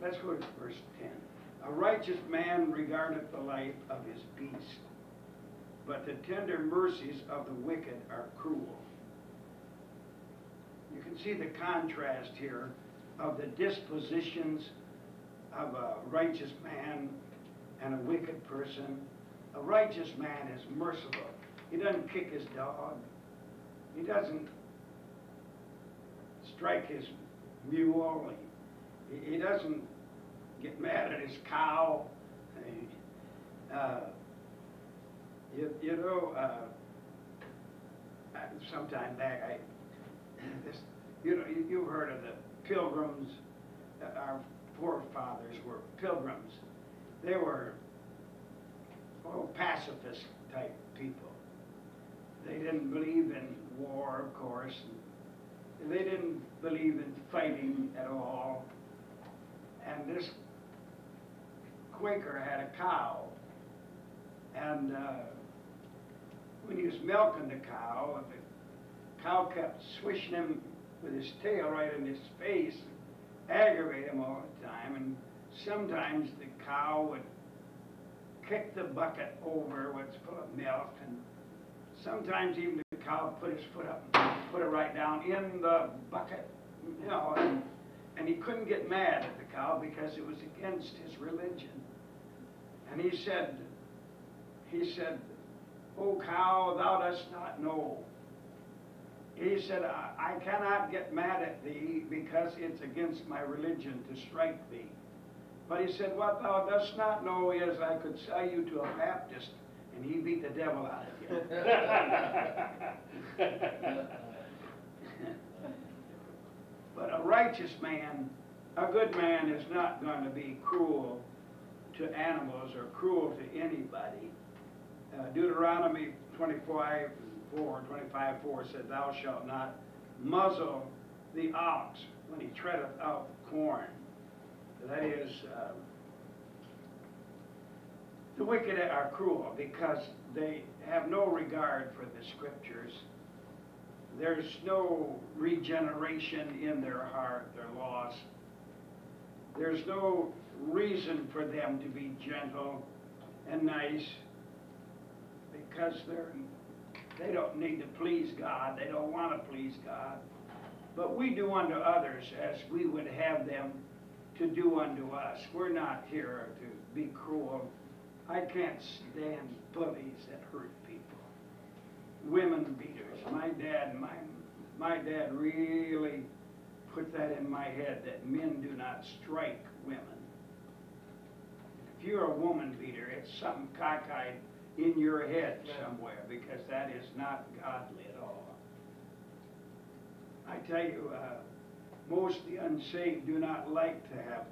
Let's go to verse 10. A righteous man regardeth the life of his beast, but the tender mercies of the wicked are cruel. You can see the contrast here of the dispositions of a righteous man and a wicked person. A righteous man is merciful. He doesn't kick his dog. He doesn't strike his mule. He doesn't get mad at his cow. Sometime back, you've heard of the Pilgrims. Our forefathers were Pilgrims. They were pacifist type people. They didn't believe in war, of course. And they didn't believe in fighting at all. And this Quaker had a cow, and when he was milking the cow kept swishing him with his tail right in his face, aggravate him all the time, and sometimes the cow would kick the bucket over what's full of milk, and sometimes even the cow put his foot up and put it right down in the bucket, and he couldn't get mad at the cow because it was against his religion. And he said, "O cow, thou dost not know." He said, I cannot get mad at thee because it's against my religion to strike thee. But he said, what thou dost not know is I could sell you to a Baptist and he beat the devil out of you. But a righteous man, a good man, is not going to be cruel to animals or cruel to anybody. Deuteronomy 25:4 said, thou shalt not muzzle the ox when he treadeth out corn. That is, the wicked are cruel because they have no regard for the scriptures. There's no regeneration in their heart. They're lost. There's no reason for them to be gentle and nice because they don't need to please God. They don't want to please God. But we do unto others as we would have them to do unto us. We're not here to be cruel. I can't stand bullies that hurt people. Women beaters. My dad really put that in my head that men do not strike women. If you're a woman beater, it's something cockeyed in your head somewhere, because that is not godly at all. I tell you, most of the unsaved do not like to have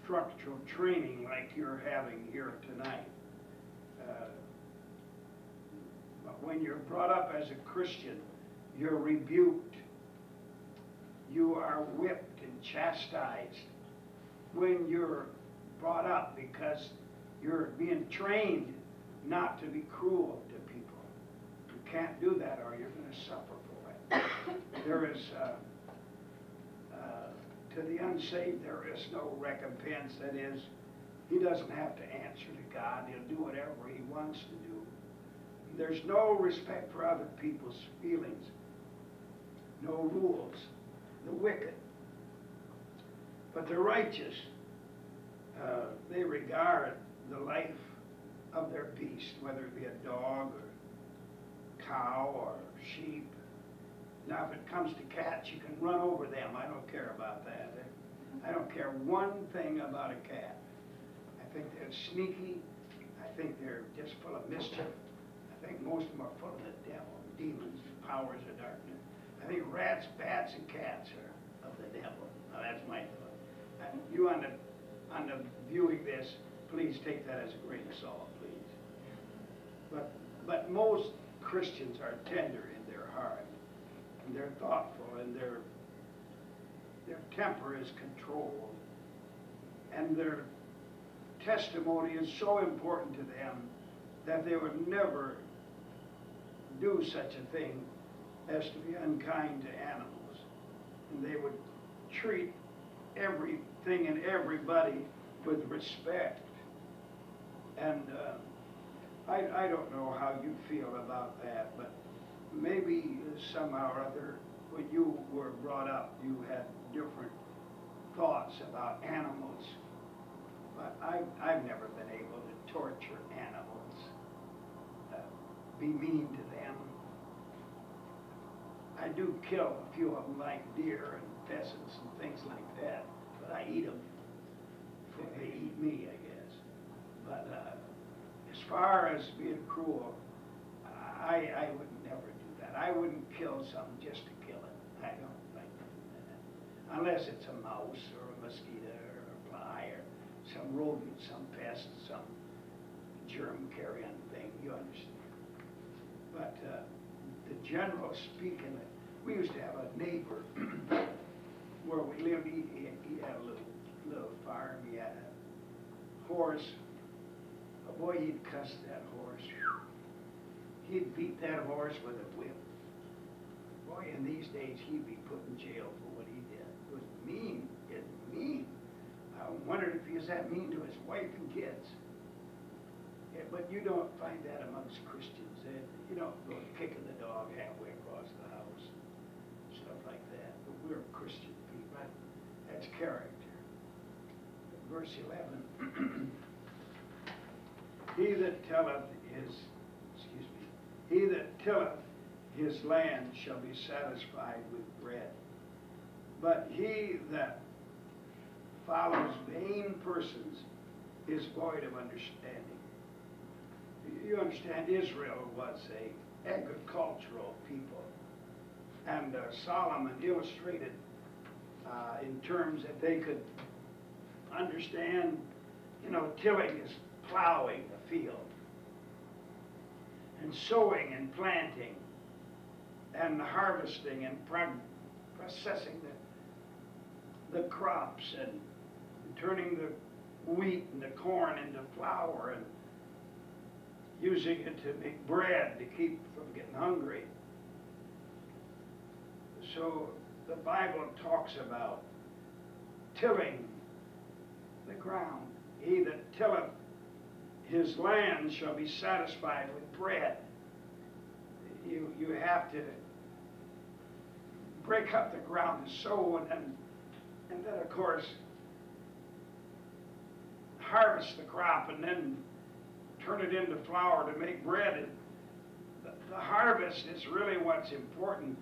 structural training like you're having here tonight. But when you're brought up as a Christian, you're rebuked. You are whipped and chastised when you're brought up, because you're being trained not to be cruel to people. You can't do that or you're going to suffer for it. There is, to the unsaved, there is no recompense. That is, he doesn't have to answer to God. He'll do whatever he wants to do. There's no respect for other people's feelings. No rules. The wicked. But the righteous, they regard the life of their beast, whether it be a dog or cow or sheep. Now, if it comes to cats, you can run over them. I don't care about that. I don't care one thing about a cat. I think they're sneaky. I think they're just full of mischief. I think most of them are full of the devil, demons, powers of darkness. I think rats, bats, and cats are of the devil. Now, that's my thought. on the viewing this, please take that as a grain of salt, please. But most Christians are tender in their heart, and they're thoughtful, and their temper is controlled, and their testimony is so important to them that they would never do such a thing as to be unkind to animals. And they would treat everything and everybody with respect. And I don't know how you feel about that, but maybe somehow or other, when you were brought up, you had different thoughts about animals. But I've never been able to torture animals, be mean to them. I do kill a few of them, like deer and pheasants and things like that, but I eat them. They eat me, I guess. But as far as being cruel, I would never do that. I wouldn't kill something just to kill it. I don't like that. Unless it's a mouse or a mosquito or a fly or some rodent, some pest, some germ-carrying thing, you understand. But the general speaking, we used to have a neighbor where we lived. He had a little farm. He had a horse. Oh boy, he'd cuss that horse. He'd beat that horse with a whip. Boy, in these days, he'd be put in jail for what he did. It was mean. It's mean. I wondered if he was that mean to his wife and kids. Yeah, but you don't find that amongst Christians. You don't go kicking the dog halfway across the house, stuff like that. But we're Christian people. That's character. Verse 11. He that tilleth his land shall be satisfied with bread. But he that follows vain persons is void of understanding. You understand, Israel was an agricultural people. And Solomon illustrated in terms that they could understand, tilling is plowing the field, and sowing and planting, and harvesting and processing the crops, and turning the wheat and the corn into flour, and using it to make bread to keep from getting hungry. So the Bible talks about tilling the ground. He that tilleth his land shall be satisfied with bread. You have to break up the ground to sow, and then of course harvest the crop, and then turn it into flour to make bread. And the harvest is really what's important,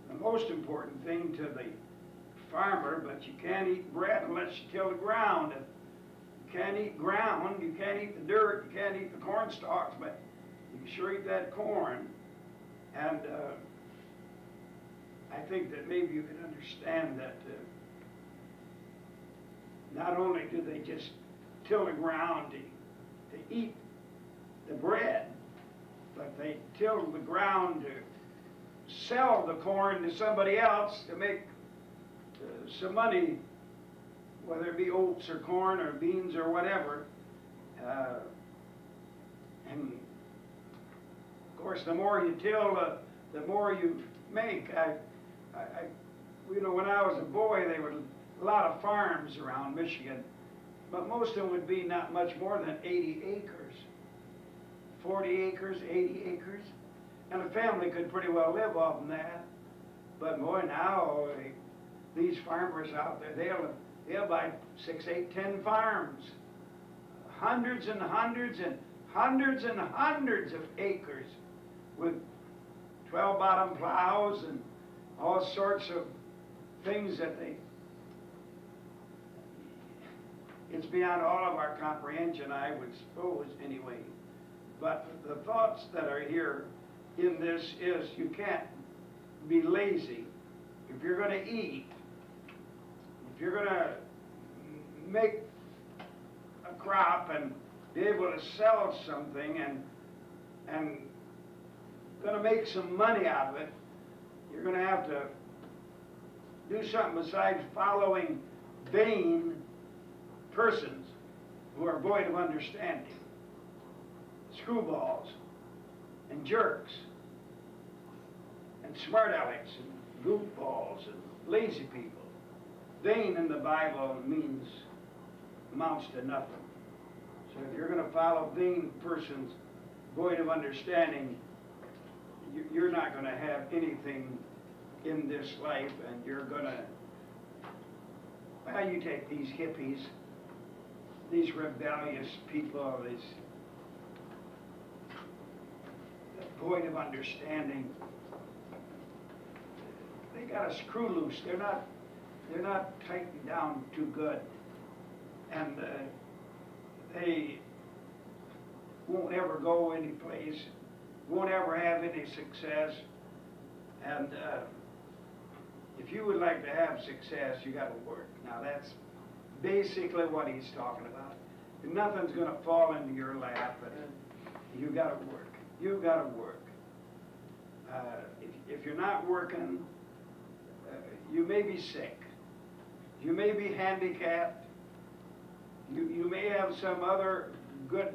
the most important thing to the farmer. But you can't eat bread unless you till the ground. And you can't eat ground, you can't eat the dirt, you can't eat the corn stalks, but you can sure eat that corn. And I think that maybe you can understand that not only do they just till the ground to eat the bread, but they till the ground to sell the corn to somebody else to make some money, whether it be oats or corn or beans or whatever. And of course, the more you till, the more you make. When I was a boy, there were a lot of farms around Michigan, but most of them would be not much more than 80 acres, 40 acres, 80 acres, and a family could pretty well live off of that. But boy, now these farmers out there, they'll buy 6, 8, 10 farms, hundreds and hundreds and hundreds and hundreds of acres with 12-bottom plows and all sorts of things that it's beyond all of our comprehension, I would suppose, anyway. But the thoughts that are here in this is you can't be lazy. If you're going to eat, if you're going to make crop and be able to sell something and going to make some money out of it, you're going to have to do something besides following vain persons who are void of understanding, screwballs and jerks and smart alecks and goofballs and lazy people. Vain in the Bible amounts to nothing. So if you're going to follow vain persons void of understanding, you're not going to have anything in this life, and you're going to, well, you take these hippies, these rebellious people, these void of understanding, they got a screw loose. They're not tightened down too good, and they won't ever go any place, won't ever have any success. And if you would like to have success, you got to work. Now that's basically what he's talking about. Nothing's going to fall into your lap, but you got to work. You got to work. If you're not working, you may be sick. You may be handicapped. You may have some other good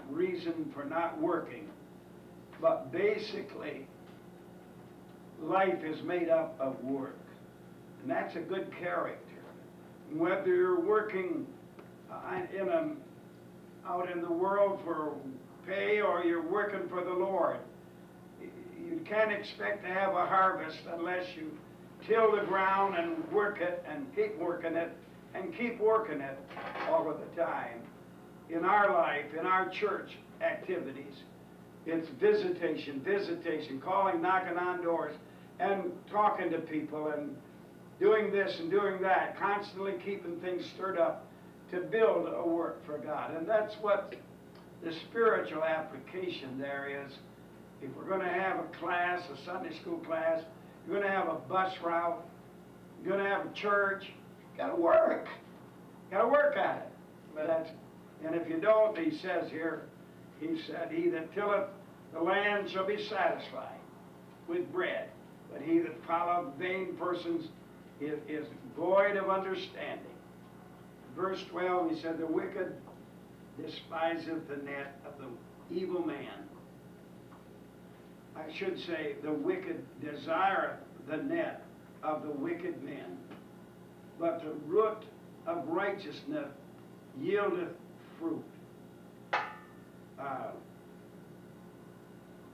reason for not working. But basically, life is made up of work. And that's a good character. Whether you're working out in the world for pay or you're working for the Lord, you can't expect to have a harvest unless you till the ground and work it and keep working it and keep working it all of the time. In our life, in our church activities, it's visitation, calling, knocking on doors, and talking to people, and doing this and doing that, constantly keeping things stirred up to build a work for God. And that's what the spiritual application there is. If we're going to have a class, a Sunday school class, you're going to have a bus route, you're going to have a church, you got to work. You got to work at it. And if you don't, he says here, he said, he that tilleth the land shall be satisfied with bread, but he that followeth vain persons is void of understanding. Verse 12, he said, the wicked despiseth the net of the evil man. I should say, the wicked desireth the net of the wicked men, but the root of righteousness yieldeth fruit.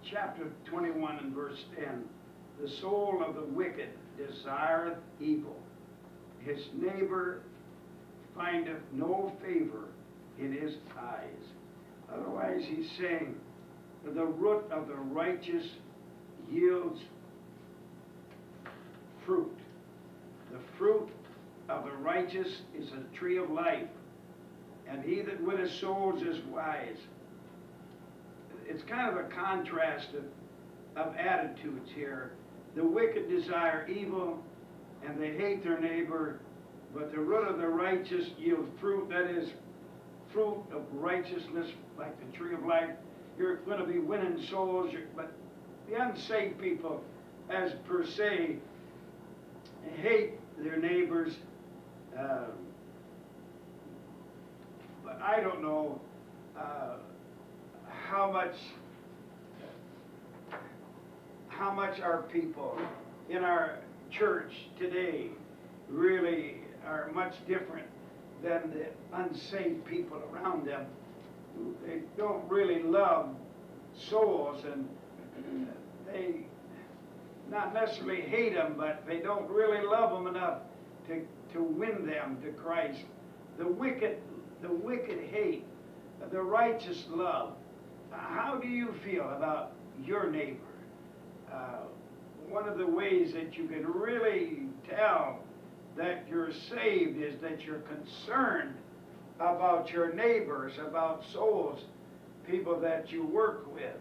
Chapter 21 and verse 10, the soul of the wicked desireth evil. His neighbor findeth no favor in his eyes. Otherwise, he's saying, the root of the righteous yields fruit. The fruit of the righteous is a tree of life, and he that winneth souls is wise. It's kind of a contrast of attitudes here. The wicked desire evil, and they hate their neighbor, but the root of the righteous yields fruit, that is, fruit of righteousness, like the tree of life. You're going to be winning souls, but the unsaved people, as per se, hate their neighbors. But I don't know how much our people in our church today really are much different than the unsaved people around them. They don't really love souls, and they not necessarily hate them, but they don't really love them enough to win them to Christ. The wicked hate, the righteous love. How do you feel about your neighbor? One of the ways that you can really tell that you're saved is that you're concerned about your neighbors, about souls, people that you work with.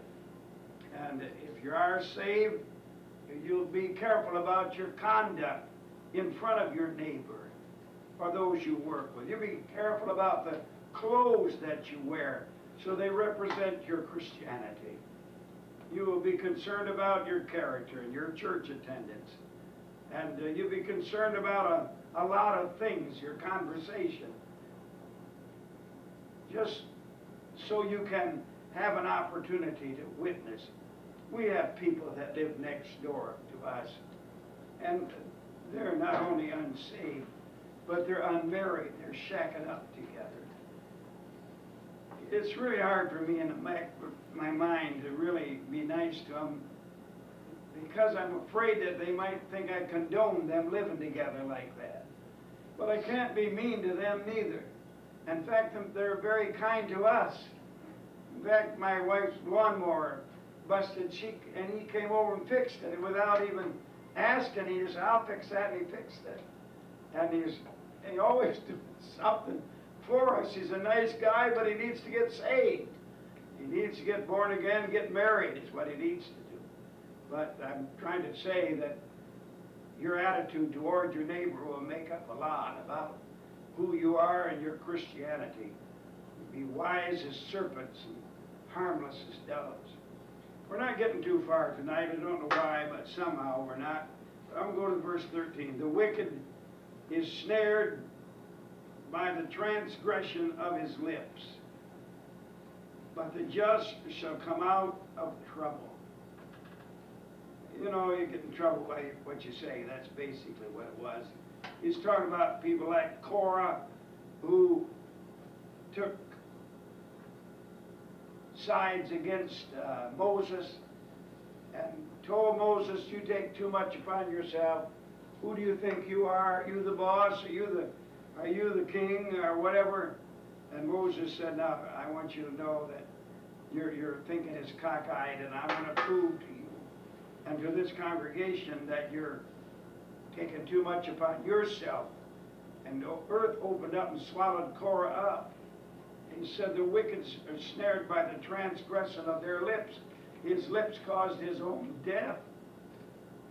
And if you are saved, you'll be careful about your conduct in front of your neighbor or those you work with. You'll be careful about the clothes that you wear, so they represent your Christianity. You will be concerned about your character and your church attendance. And you'll be concerned about a lot of things, your conversation. Just so you can have an opportunity to witness. We have people that live next door to us, and they're not only unsaved, but they're unmarried. They're shacking up together. It's really hard for me in my mind to really be nice to them, because I'm afraid that they might think I condone them living together like that. But I can't be mean to them neither. In fact, they're very kind to us. In fact, my wife's lawnmower busted, and he came over and fixed it without even asking. He just said, "I'll fix that," and he fixed it. And he always does something for us. He's a nice guy, but he needs to get saved. He needs to get born again, get married is what he needs to do. But I'm trying to say that your attitude toward your neighbor will make up a lot about who you are and your Christianity. Be wise as serpents and harmless as doves. We're not getting too far tonight. I don't know why, but somehow we're not. But I'm going to go to verse 13. The wicked is snared by the transgression of his lips, but the just shall come out of trouble. You know, you get in trouble by what you say. That's basically what it was. He's talking about people like Korah, who took sides against Moses and told Moses, "You take too much upon yourself. Who do you think you are? Are you the boss? Are you the king or whatever?" And Moses said, "No, I want you to know that your thinking is cockeyed, and I want to prove to you and to this congregation that you're taking too much upon yourself." And the earth opened up and swallowed Korah up. He said the wicked are snared by the transgression of their lips. His lips caused his own death.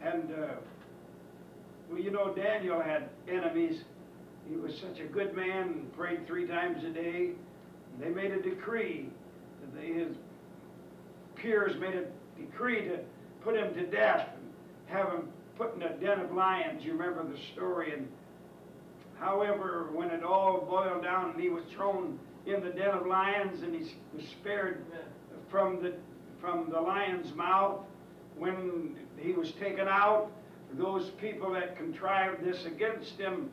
And, well, you know, Daniel had enemies. He was such a good man and prayed 3 times a day. They made a decree. His peers made a decree to put him to death and have him put in a den of lions. You remember the story. And however, when it all boiled down and he was thrown in the den of lions and he was spared from the lion's mouth, when he was taken out, those people that contrived this against him,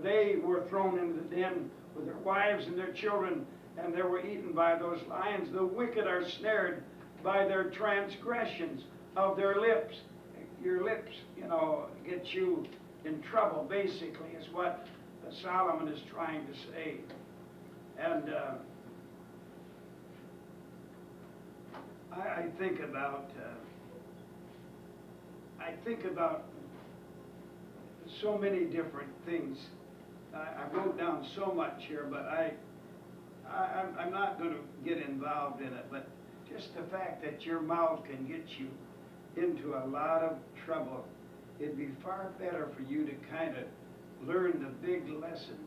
they were thrown into the den with their wives and their children, and they were eaten by those lions. The wicked are snared by their transgressions of their lips. Your lips, you know, get you in trouble, basically, is what Solomon is trying to say. And I think about so many different things. I wrote down so much here, but I'm not going to get involved in it. But just the fact that your mouth can get you into a lot of trouble, it'd be far better for you to kind of learn the big lesson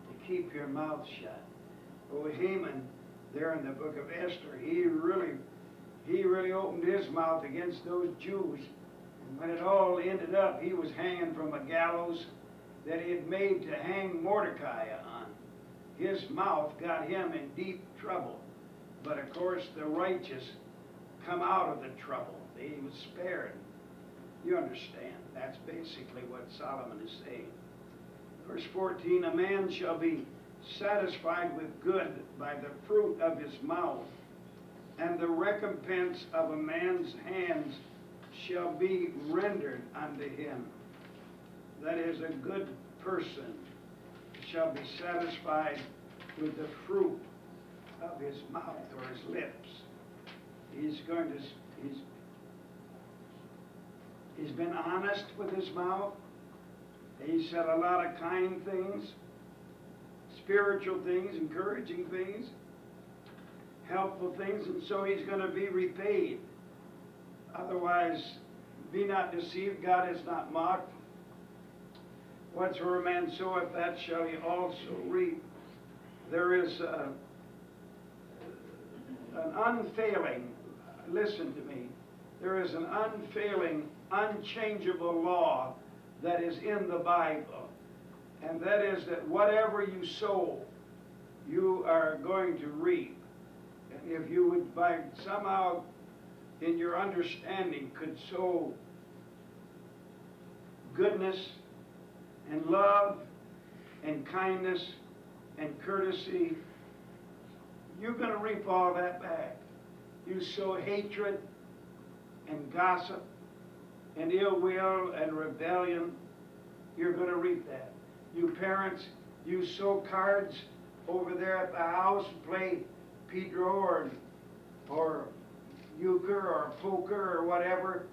to keep your mouth shut. Oh, Haman, there in the book of Esther, he really opened his mouth against those Jews. And when it all ended up, he was hanging from a gallows that he had made to hang Mordecai on. His mouth got him in deep trouble. But of course, the righteous come out of the trouble. He was spared. You understand. That's basically what Solomon is saying. Verse 14, a man shall be satisfied with good by the fruit of his mouth, and the recompense of a man's hands shall be rendered unto him. That is, a good person shall be satisfied with the fruit of his mouth or his lips. He's been honest with his mouth. He said a lot of kind things, spiritual things, encouraging things, helpful things, and so he's going to be repaid. Otherwise, be not deceived, God is not mocked. Whatsoever man soweth, that shall he also reap. There is an unfailing, listen to me, there is an unfailing, unchangeable law that is in the Bible. And that is that whatever you sow, you are going to reap. And if you would, by somehow in your understanding, could sow goodness and love and kindness and courtesy, you're going to reap all that back. You sow hatred and gossip and ill will and rebellion, you're going to reap that. You parents, you sow cards over there at the house, play Pedro or euchre or poker or whatever,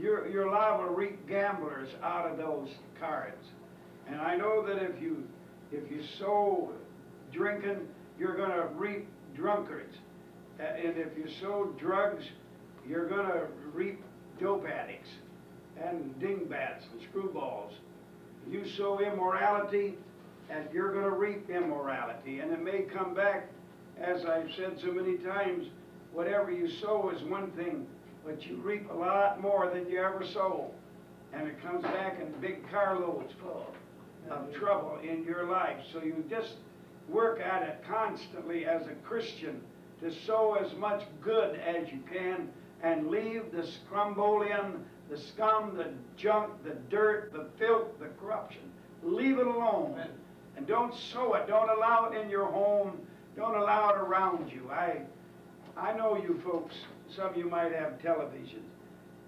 you're liable to reap gamblers out of those cards. And I know that if you sow drinking, you're going to reap drunkards. And if you sow drugs, you're going to reap dope addicts and dingbats and screwballs. You sow immorality, and you're going to reap immorality. And it may come back, as I've said so many times, whatever you sow is one thing, but you reap a lot more than you ever sow. And it comes back in big carloads full of trouble in your life. So you just work at it constantly as a Christian to sow as much good as you can and leave the scrumbolian, the scum, the junk, the dirt, the filth, the corruption. Leave it alone. Amen. And don't sow it. Don't allow it in your home. Don't allow it around you. I know you folks, some of you might have televisions,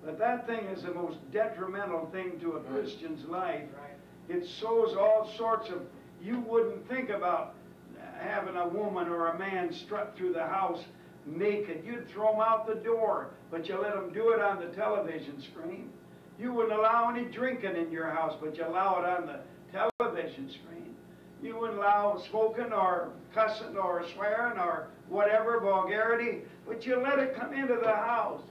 but that thing is the most detrimental thing to a Christian's life. Right. It sows all sorts of, you wouldn't think about having a woman or a man strut through the house naked. You'd throw them out the door, but you let them do it on the television screen. You wouldn't allow any drinking in your house, but you allow it on the television screen. You wouldn't allow smoking or cussing or swearing or whatever, vulgarity, but you let it come into the house.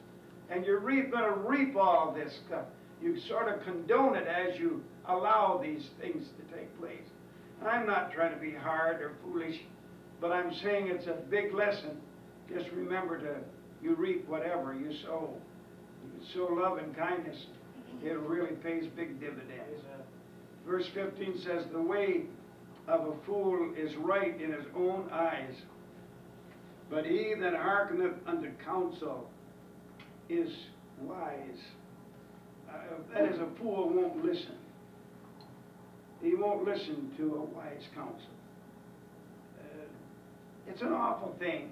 And you're going to reap all this stuff. You sort of condone it as you allow these things to take place. I'm not trying to be hard or foolish, but I'm saying it's a big lesson. Just remember you reap whatever you sow. You sow love and kindness, it really pays big dividends. Verse 15 says, the way of a fool is right in his own eyes, but he that hearkeneth unto counsel is wise. That is, a fool won't listen. He won't listen to a wise counsel. It's an awful thing.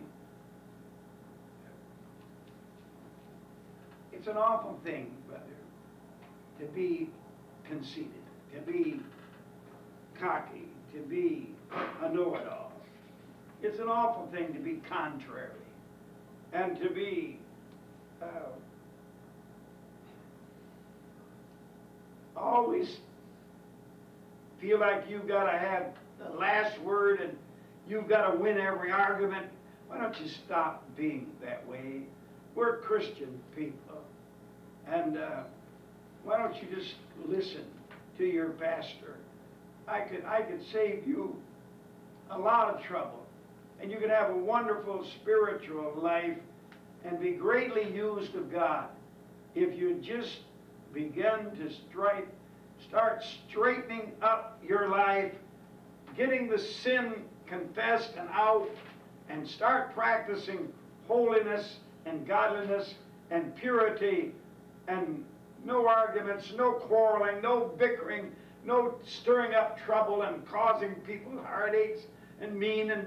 It's an awful thing, brother, to be conceited, to be cocky, to be a know-it-all. It's an awful thing to be contrary and to be always feel like you've got to have the last word and you've got to win every argument. Why don't you stop being that way? We're Christian people. And why don't you just listen to your pastor? I could save you a lot of trouble. And you could have a wonderful spiritual life and be greatly used of God if you just begin to start straightening up your life, getting the sin confessed and out, and start practicing holiness and godliness and purity and no arguments, no quarreling, no bickering, no stirring up trouble and causing people heartaches and mean and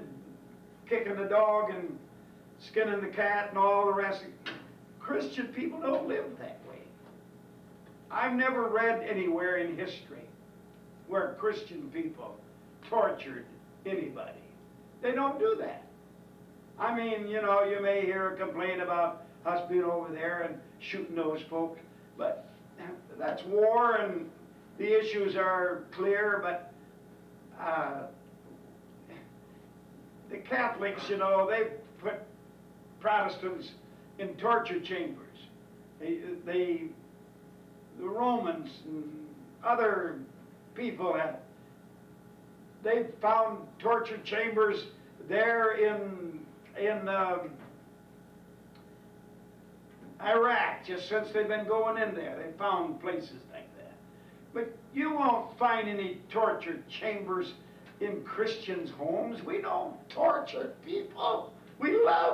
kicking the dog and skinning the cat and all the rest. Christian people don't live that way. I've never read anywhere in history where Christian people tortured anybody. They don't do that. I mean, you know, you may hear a complaint about us being over there and shooting those folks, but that's war and the issues are clear, but the Catholics, you know, they put Protestants in torture chambers. The Romans and other people they found torture chambers there in Iraq, just since they've been going in there. They found places like that. But you won't find any torture chambers in Christians' homes. We don't torture people. We love